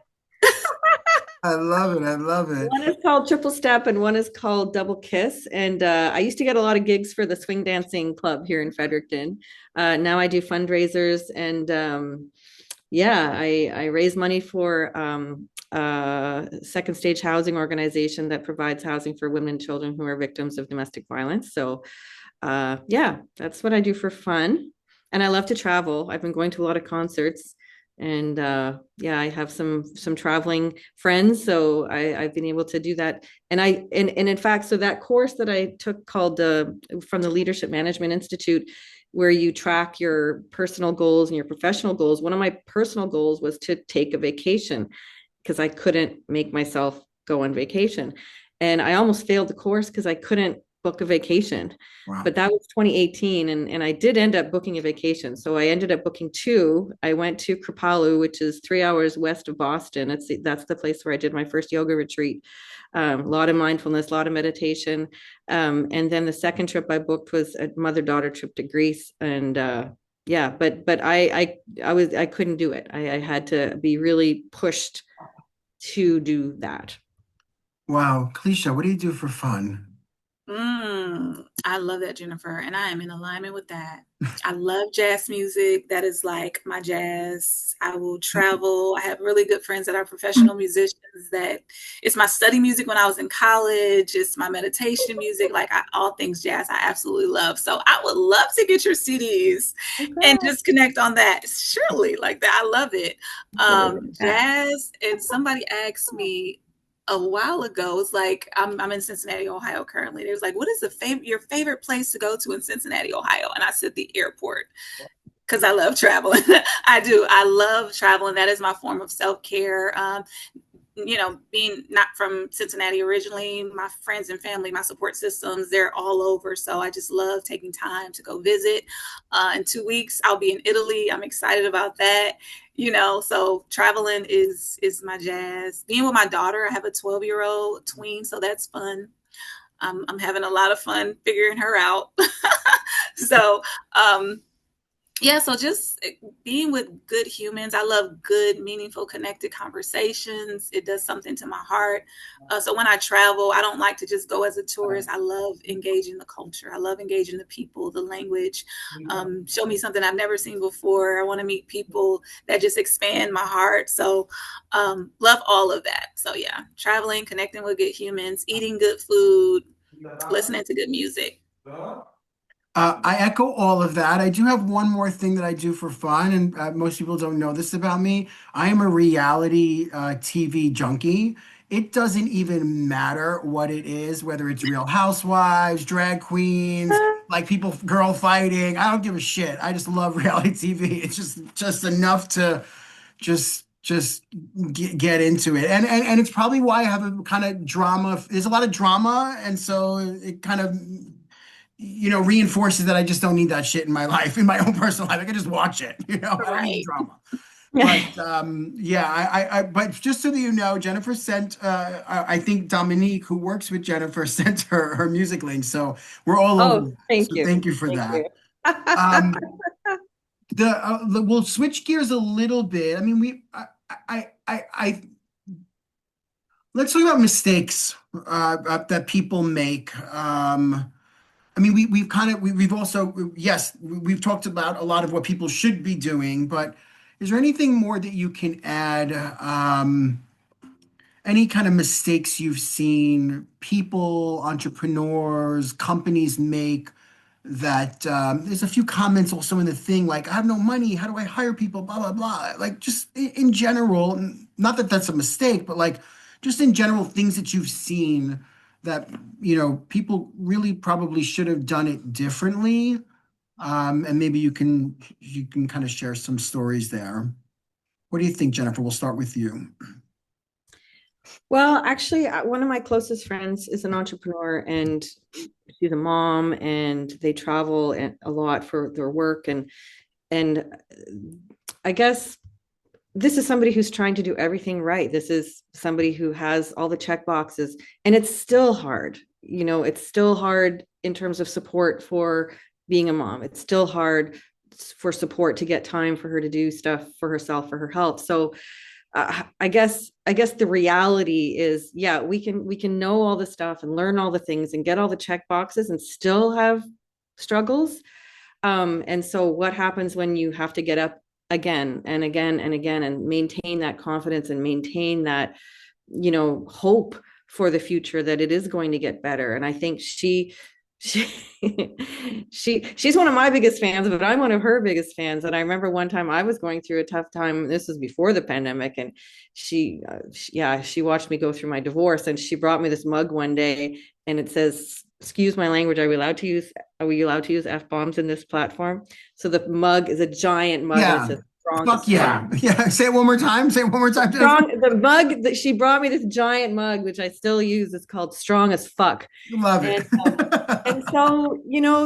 I love it. I love it. one is called Triple Step and one is called Double Kiss. And I used to get a lot of gigs for the swing dancing club here in Fredericton. Now I do fundraisers, and yeah, I raise money for second stage housing organization that provides housing for women and children who are victims of domestic violence. So yeah, that's what I do for fun. And I love to travel. I've been going to a lot of concerts, and yeah, I have some traveling friends, so I've been able to do that. And in fact, so that course that I took called from the Leadership Management Institute, where you track your personal goals and your professional goals. One of my personal goals was to take a vacation, because I couldn't make myself go on vacation. And I almost failed the course because I couldn't book a vacation. Wow. But that was 2018, and I did end up booking a vacation. So I ended up booking two. I went to Kripalu, which is 3 hours west of Boston. That's the place where I did my first yoga retreat. A lot of mindfulness, a lot of meditation. And then the second trip I booked was a mother-daughter trip to Greece. And yeah, but I couldn't do it. I had to be really pushed to do that. Wow. Calisha, what do you do for fun? I love that, Jennifer, and I am in alignment with that. I love jazz music. That is like my jazz. I will travel. I have really good friends that are professional musicians. That it's my study music when I was in college. It's my meditation music. Like all things jazz, I absolutely love. So I would love to get your CDs and just connect on that. Surely, like that, I love it. Jazz. And somebody asked me a while ago, it's like I'm in Cincinnati, Ohio currently. There's like, what is your favorite place to go to in Cincinnati, Ohio? And I said the airport because I love traveling. I do. I love traveling. That is my form of self-care. Being not from Cincinnati originally, my friends and family, my support systems, they're all over. So I just love taking time to go visit. In 2 weeks, I'll be in Italy. I'm excited about that. So traveling is my jazz. Being with my daughter, I have a 12-year-old tween, so that's fun. I'm having a lot of fun figuring her out. So yeah, so just being with good humans. I love good, meaningful, connected conversations. It does something to my heart. So when I travel, I don't like to just go as a tourist. I love engaging the culture. I love engaging the people, the language. Show me something I've never seen before. I want to meet people that just expand my heart. So love all of that. So yeah, traveling, connecting with good humans, eating good food, listening to good music. I echo all of that. I do have one more thing that I do for fun, and most people don't know this about me. I am a reality TV junkie. It doesn't even matter what it is, whether it's Real Housewives, drag queens, like people girl fighting. I don't give a shit. I just love reality TV. It's just enough to just get into it. And it's probably why I have a kind of drama. There's a lot of drama, and so it kind of reinforces that I just don't need that shit in my life, in my own personal life. I can just watch it, I don't need the drama. But yeah, but just so that you know, Jennifer sent, I think Dominique, who works with Jennifer, sent her music link. So we're all over that. Thank So you. thank you for Thank that. you. We'll switch gears a little bit. I mean, let's talk about mistakes that people make. I mean, we've also, yes, we've talked about a lot of what people should be doing, but is there anything more that you can add? Any kind of mistakes you've seen people, entrepreneurs, companies make that there's a few comments also in the thing like, I have no money, how do I hire people, blah, blah, blah. Like just in general, not that that's a mistake, but like just in general, things that you've seen that, people really probably should have done it differently. And maybe you can kind of share some stories there. What do you think, Jennifer? We'll start with you. Well, actually, one of my closest friends is an entrepreneur, and she's a mom, and they travel a lot for their work, and I guess this is somebody who's trying to do everything right. This is somebody who has all the check boxes, and it's still hard. It's still hard in terms of support for being a mom. It's still hard for support to get time for her to do stuff for herself, for her health. So I guess the reality is, yeah, we can know all the stuff and learn all the things and get all the check boxes and still have struggles. And so what happens when you have to get up again and again and again and maintain that confidence and maintain that, hope for the future that it is going to get better. And I think she she's one of my biggest fans, but I'm one of her biggest fans. And I remember one time I was going through a tough time. This was before the pandemic, and she watched me go through my divorce, and she brought me this mug one day, and it says, "Excuse my language. Are we allowed to use F-bombs in this platform?" So the mug is a giant mug, and it Yeah. says, strong Fuck as fuck. yeah. Yeah. Say it one more time. Say it one more time, Jennifer. Strong, the mug that she brought me, this giant mug, which I still use, is called Strong as Fuck. Love it. And so,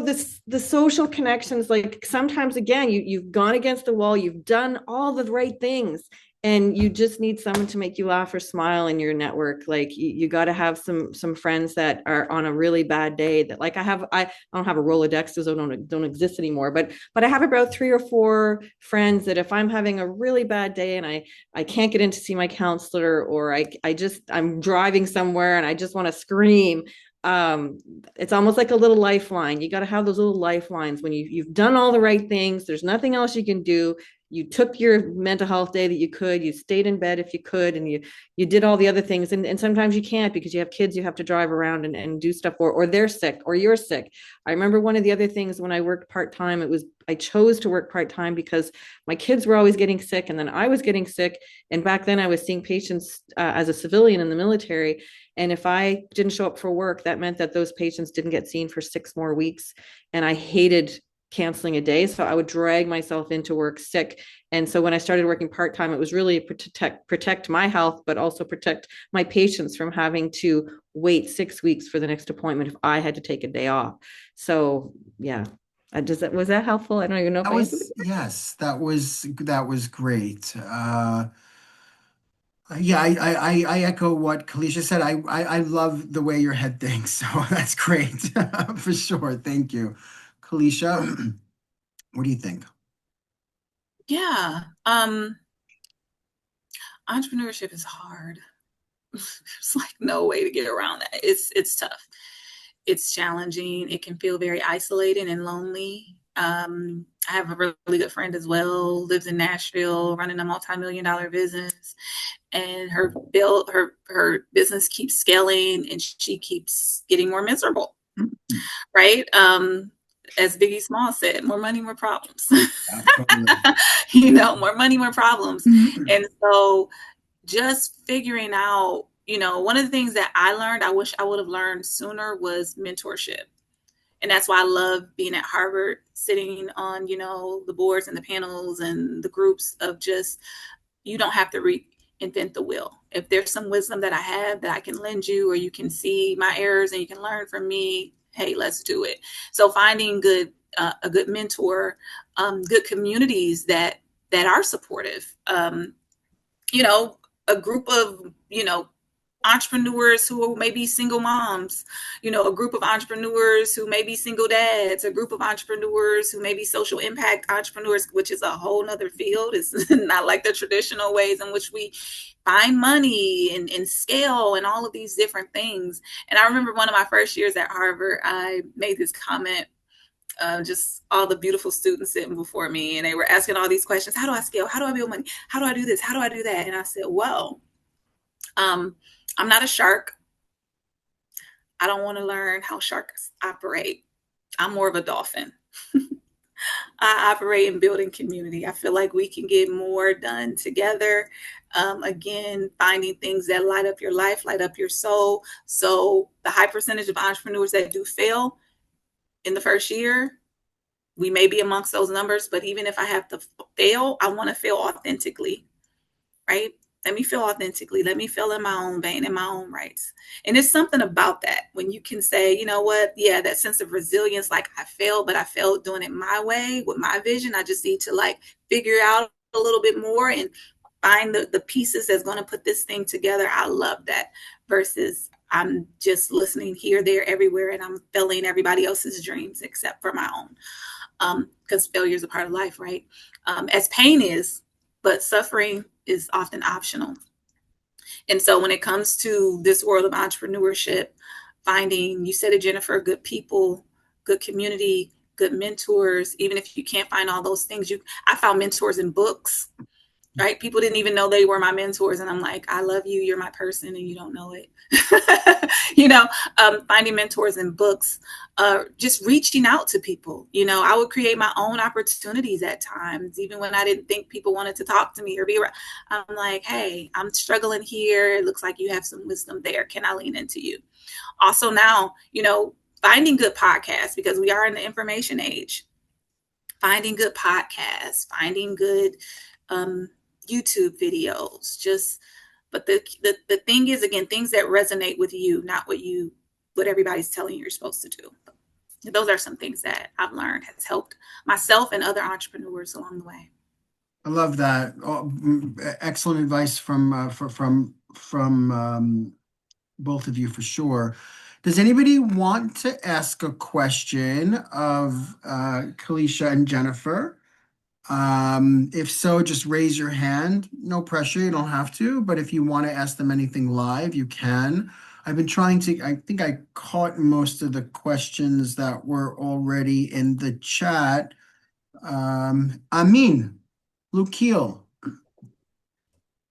this the social connections, like sometimes again, you've gone against the wall, you've done all the right things, and you just need someone to make you laugh or smile in your network. Like you got to have some friends that are on a really bad day. That like I don't have a Rolodex, those don't exist anymore. But I have about 3 or 4 friends that if I'm having a really bad day and I can't get in to see my counselor, or I'm driving somewhere and I just want to scream, it's almost like a little lifeline. You got to have those little lifelines when you've done all the right things. There's nothing else you can do. You took your mental health day that you could, you stayed in bed if you could, and you did all the other things. And sometimes you can't because you have kids you have to drive around and do stuff, or they're sick or you're sick. I remember one of the other things when I worked part-time, I chose to work part-time because my kids were always getting sick and then I was getting sick. And back then I was seeing patients as a civilian in the military. And if I didn't show up for work, that meant that those patients didn't get seen for 6 more weeks. And I hated canceling a day. So I would drag myself into work sick. And so when I started working part-time, it was really protect my health, but also protect my patients from having to wait 6 weeks for the next appointment if I had to take a day off. So yeah. Was that helpful? I don't even know if That I answered was, yes, that was great. Yeah, I echo what Kalisha said. I love the way your head thinks, so that's great for sure. Thank you, Kalisha. What do you think? Yeah. Entrepreneurship is hard. There's like no way to get around that. It's tough. It's challenging. It can feel very isolating and lonely. I have a really good friend as well, lives in Nashville, running a multi-million-dollar business, and her business keeps scaling, and she keeps getting more miserable. Right? As Biggie Small said, more money, more problems. Totally. More money, more problems. And so just figuring out, one of the things that I learned, I wish I would have learned sooner, was mentorship. And that's why I love being at Harvard, sitting on, the boards and the panels and the groups of just, you don't have to reinvent the wheel. If there's some wisdom that I have that I can lend you, or you can see my errors and you can learn from me, hey, let's do it. So finding a good mentor, good communities that are supportive, a group of, entrepreneurs who may be single moms, a group of entrepreneurs who may be single dads, a group of entrepreneurs who may be social impact entrepreneurs, which is a whole nother field. It's not like the traditional ways in which we find money and scale and all of these different things. And I remember one of my first years at Harvard, I made this comment, just all the beautiful students sitting before me, and they were asking all these questions. How do I scale? How do I build money? How do I do this? How do I do that? And I said, well, I'm not a shark. I don't want to learn how sharks operate. I'm more of a dolphin. I operate in building community. I feel like we can get more done together. Again, finding things that light up your life, light up your soul. So the high percentage of entrepreneurs that do fail in the first year, we may be amongst those numbers, but even if I have to fail, I want to fail authentically, right? Let me feel authentically. Let me feel in my own vein, in my own rights. And it's something about that when you can say, you know what? Yeah, that sense of resilience, like I failed, but I failed doing it my way with my vision. I just need to figure out a little bit more and find the pieces that's going to put this thing together. I love that versus I'm just listening here, there, everywhere, and I'm failing everybody else's dreams except for my own. Because failure is a part of life, right? As pain is, but suffering is often optional. And so when it comes to this world of entrepreneurship, finding, you said it, Jennifer, good people, good community, good mentors, even if you can't find all those things, I found mentors in books, right? People didn't even know they were my mentors. And I'm like, I love you. You're my person and you don't know it. Finding mentors in books, just reaching out to people. I would create my own opportunities at times, even when I didn't think people wanted to talk to me or be around. I'm like, hey, I'm struggling here. It looks like you have some wisdom there. Can I lean into you? Also now, finding good podcasts, because we are in the information age. finding good podcasts, finding good YouTube videos, but the thing is, again, things that resonate with you, not what everybody's telling you you're supposed to do. Those are some things that I've learned has helped myself and other entrepreneurs along the way. I love that. Oh, excellent advice from both of you for sure. Does anybody want to ask a question of Calisha and Jennifer? If so, just raise your hand. No pressure, you don't have to, but if you want to ask them anything live, you can. I've been trying to, I think I caught most of the questions that were already in the chat. Amin, Lukil,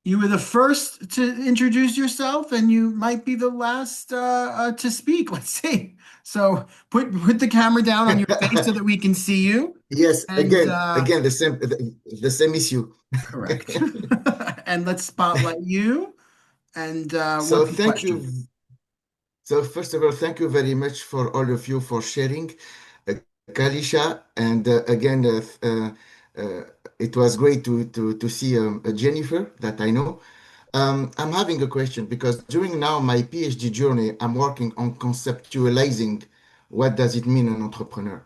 you were the first to introduce yourself, and you might be the last to speak. Let's see. So put the camera down on your face so that we can see you. Yes, And again, the same issue. correct. And let's spotlight you. And So what's the thank you. question? So first of all, thank you very much for all of you for sharing, Kalisha, and again, it was great to see Jennifer that I know. I'm having a question because during now my PhD journey, I'm working on conceptualizing what does it mean an entrepreneur.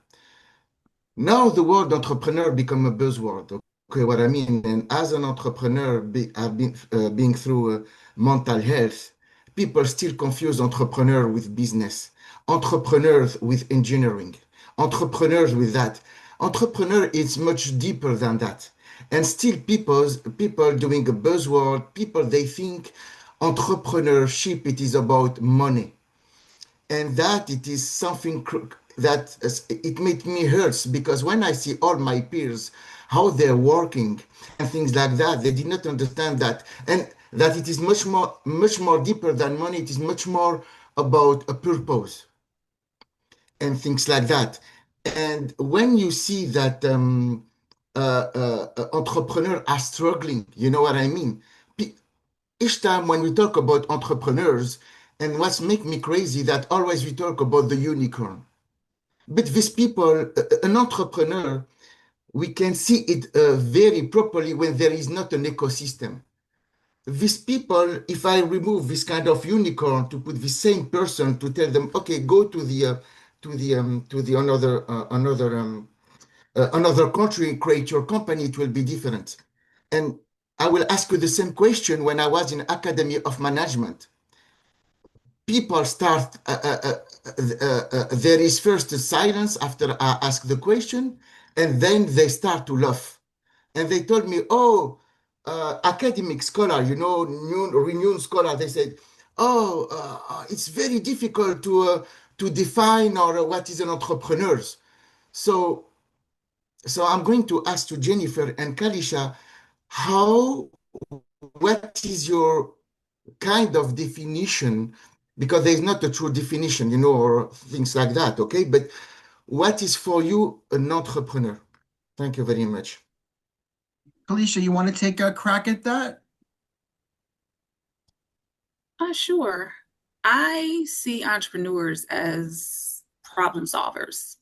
Now the word entrepreneur become a buzzword. Okay, what I mean, and as an entrepreneur, I've been being through mental health. People still confuse entrepreneur with business, entrepreneurs with engineering, entrepreneurs with that. Entrepreneur is much deeper than that, and still people doing a buzzword. People they think entrepreneurship it is about money and that it is something that it made me hurts because when I see all my peers how they're working and things like that, they did not understand that and that it is much more deeper than money. It is much more about a purpose and things like that. And when you see that entrepreneurs are struggling, you know what I mean? Each time when we talk about entrepreneurs, and what's make me crazy that always we talk about the unicorn. But these people, an entrepreneur, we can see it very properly when there is not an ecosystem. These people, if I remove this kind of unicorn to put the same person to tell them, okay, go to the another country, create your company, it will be different. And I will ask you the same question when I was in Academy of Management. People start, there is first a silence after I ask the question, and then they start to laugh. And they told me, oh, academic scholar, you know, renowned scholar, they said, oh, it's very difficult to define or what is an entrepreneur. So, so I'm going to ask to Jennifer and Kalisha, what is your kind of definition, because there's not a true definition, you know, or things like that, okay? But what is for you an entrepreneur? Thank you very much. Calisha, you want to take a crack at that? Sure. I see entrepreneurs as problem solvers.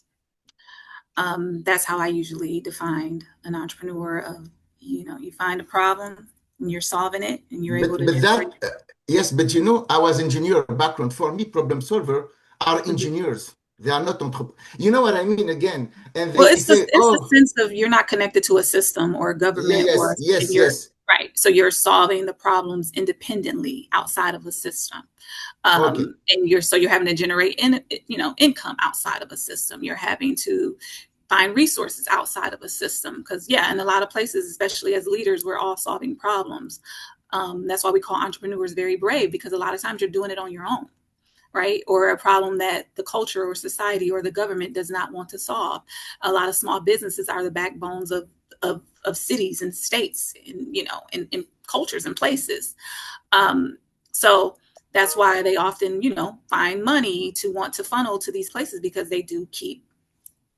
That's how I usually defined an entrepreneur of, you find a problem and you're solving it and you're able to But generate. that, yes, but you know, I was engineer background. For me, problem solver are Mhm. engineers. They are not entrepreneurs. You know what I mean again? And Well, they say, it's the oh, sense of you're not connected to a system or a government or yes, and yes, you're yes. right. So you're solving the problems independently outside of a system. Okay. And you're having to generate income outside of a system. You're having to find resources outside of a system because in a lot of places, especially as leaders, we're all solving problems. That's why we call entrepreneurs very brave, because a lot of times you're doing it on your own, right? Or a problem that the culture or society or the government does not want to solve. A lot of small businesses are the backbones of cities and states and in cultures and places. So that's why they often, find money to want to funnel to these places, because they do keep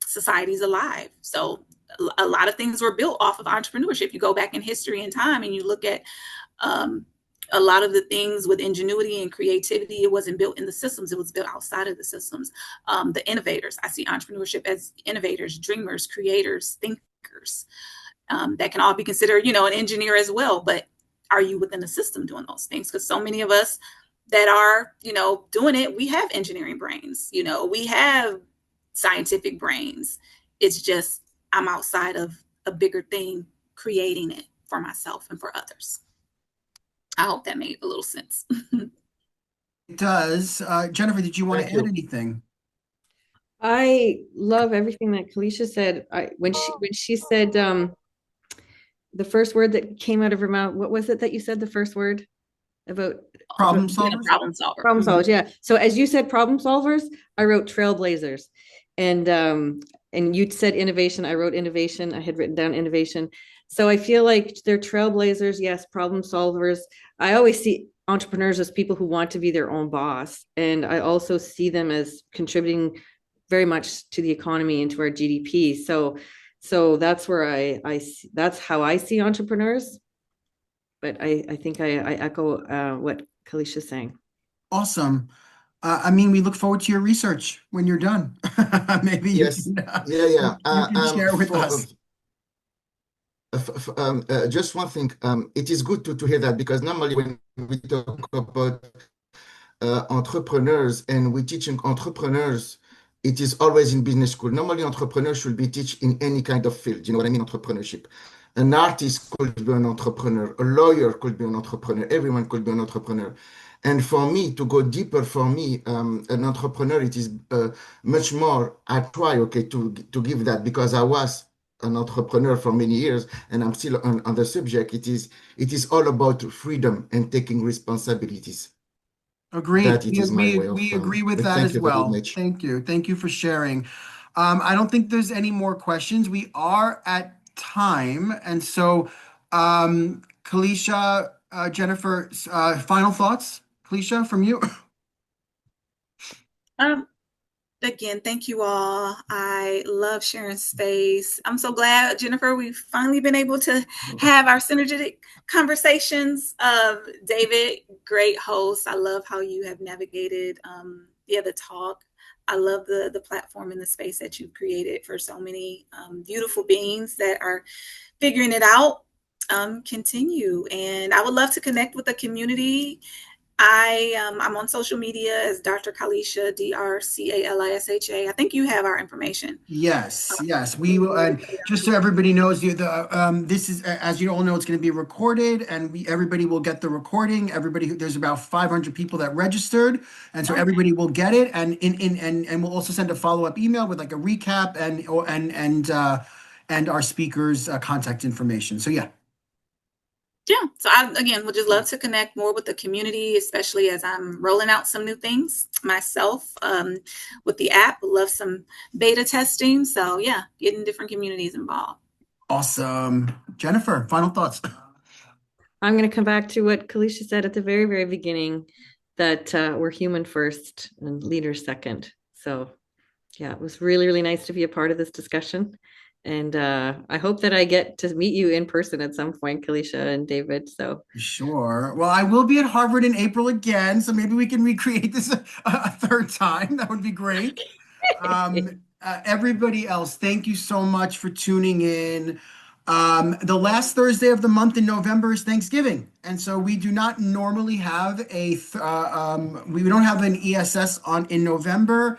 societies alive. So a lot of things were built off of entrepreneurship. You go back in history and time and you look at a lot of the things with ingenuity and creativity, it wasn't built in the systems, it was built outside of the systems. The innovators, I see entrepreneurship as innovators, dreamers, creators, thinkers, that can all be considered, an engineer as well. But are you within the system doing those things? Because so many of us that are, doing it, we have engineering brains, we have scientific brains. It's just I'm outside of a bigger thing, creating it for myself and for others. I hope that made a little sense. It does. Jennifer, did you want to Thank add you. anything? I love everything that Calisha said. When she said the first word that came out of her mouth, what was it that you said the first word about Problem Being a solvers? problem solver. problem solvers? Yeah. So as you said problem solvers, I wrote trailblazers. And you said innovation, I wrote innovation. I had written down innovation. So I feel like they're trailblazers, yes, problem solvers. I always see entrepreneurs as people who want to be their own boss. And I also see them as contributing very much to the economy and to our GDP. So that's where that's how I see entrepreneurs. But I think I echo what Calisha's saying. Awesome. I mean, we look forward to your research when you're done. Maybe Yes. Yeah, yeah. you can share with us. Just one thing. It is good to hear that, because normally when we talk about entrepreneurs and we teaching entrepreneurs, it is always in business school. Normally, entrepreneurs should be taught in any kind of field. You know what I mean? Entrepreneurship. An artist could be an entrepreneur. A lawyer could be an entrepreneur. Everyone could be an entrepreneur. And for me, to go deeper, for me, an entrepreneur, it is much more. I try, okay, to give that, because I was an entrepreneur for many years, and I'm still on the subject. It is all about freedom and taking responsibilities. Agreed. That it is my way of. We agree with that Thank as you very well. much. Thank you. Thank you for sharing. I don't think there's any more questions. We are at time. And so, Kalisha, Jennifer, final thoughts? Kalisha, from you? Um, Again, thank you all. I love sharing space. I'm so glad, Jennifer, we've finally been able to have our synergetic conversations. David, great host. I love how you have navigated the talk. I love the platform and the space that you've created for so many beautiful beings that are figuring it out. Continue. And I would love to connect with the community. I'm on social media as Dr. Calisha, DrCalisha. I think you have our information. Yes, yes, we will. And just so everybody knows, this is, as you all know, it's going to be recorded, and everybody will get the recording. There's about 500 people that registered, and so Okay. everybody will get it. And we'll also send a follow-up email with like a recap and our speakers' contact information. So yeah. Yeah. So I, again, would just love to connect more with the community, especially as I'm rolling out some new things myself with the app. Would love some beta testing. So yeah, getting different communities involved. Awesome. Jennifer, final thoughts. I'm going to come back to what Calisha said at the very, very beginning, that we're human first and leaders second. So yeah, it was really, really nice to be a part of this discussion. And I hope that I get to meet you in person at some point, Calisha and David. So Sure. Well, I will be at Harvard in April again, so maybe we can recreate this a third time. That would be great. Everybody else, thank you so much for tuning in. The last Thursday of the month in November is Thanksgiving, and so we do not normally have we don't have an ESS on in November.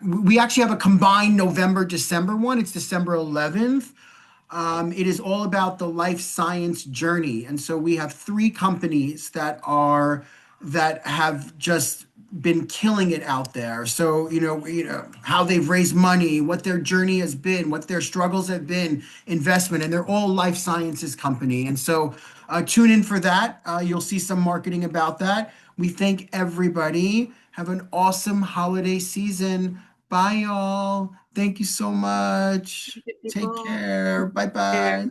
We actually have a combined November December one. It's December 11th. It is all about the life science journey. And so we have three companies that have just been killing it out there. So, how they've raised money, what their journey has been, what their struggles have been, investment, and they're all life sciences company. And so tune in for that. You'll see some marketing about that. We thank everybody. Have an awesome holiday season. Bye, y'all. Thank you so much. Take care. Bye bye.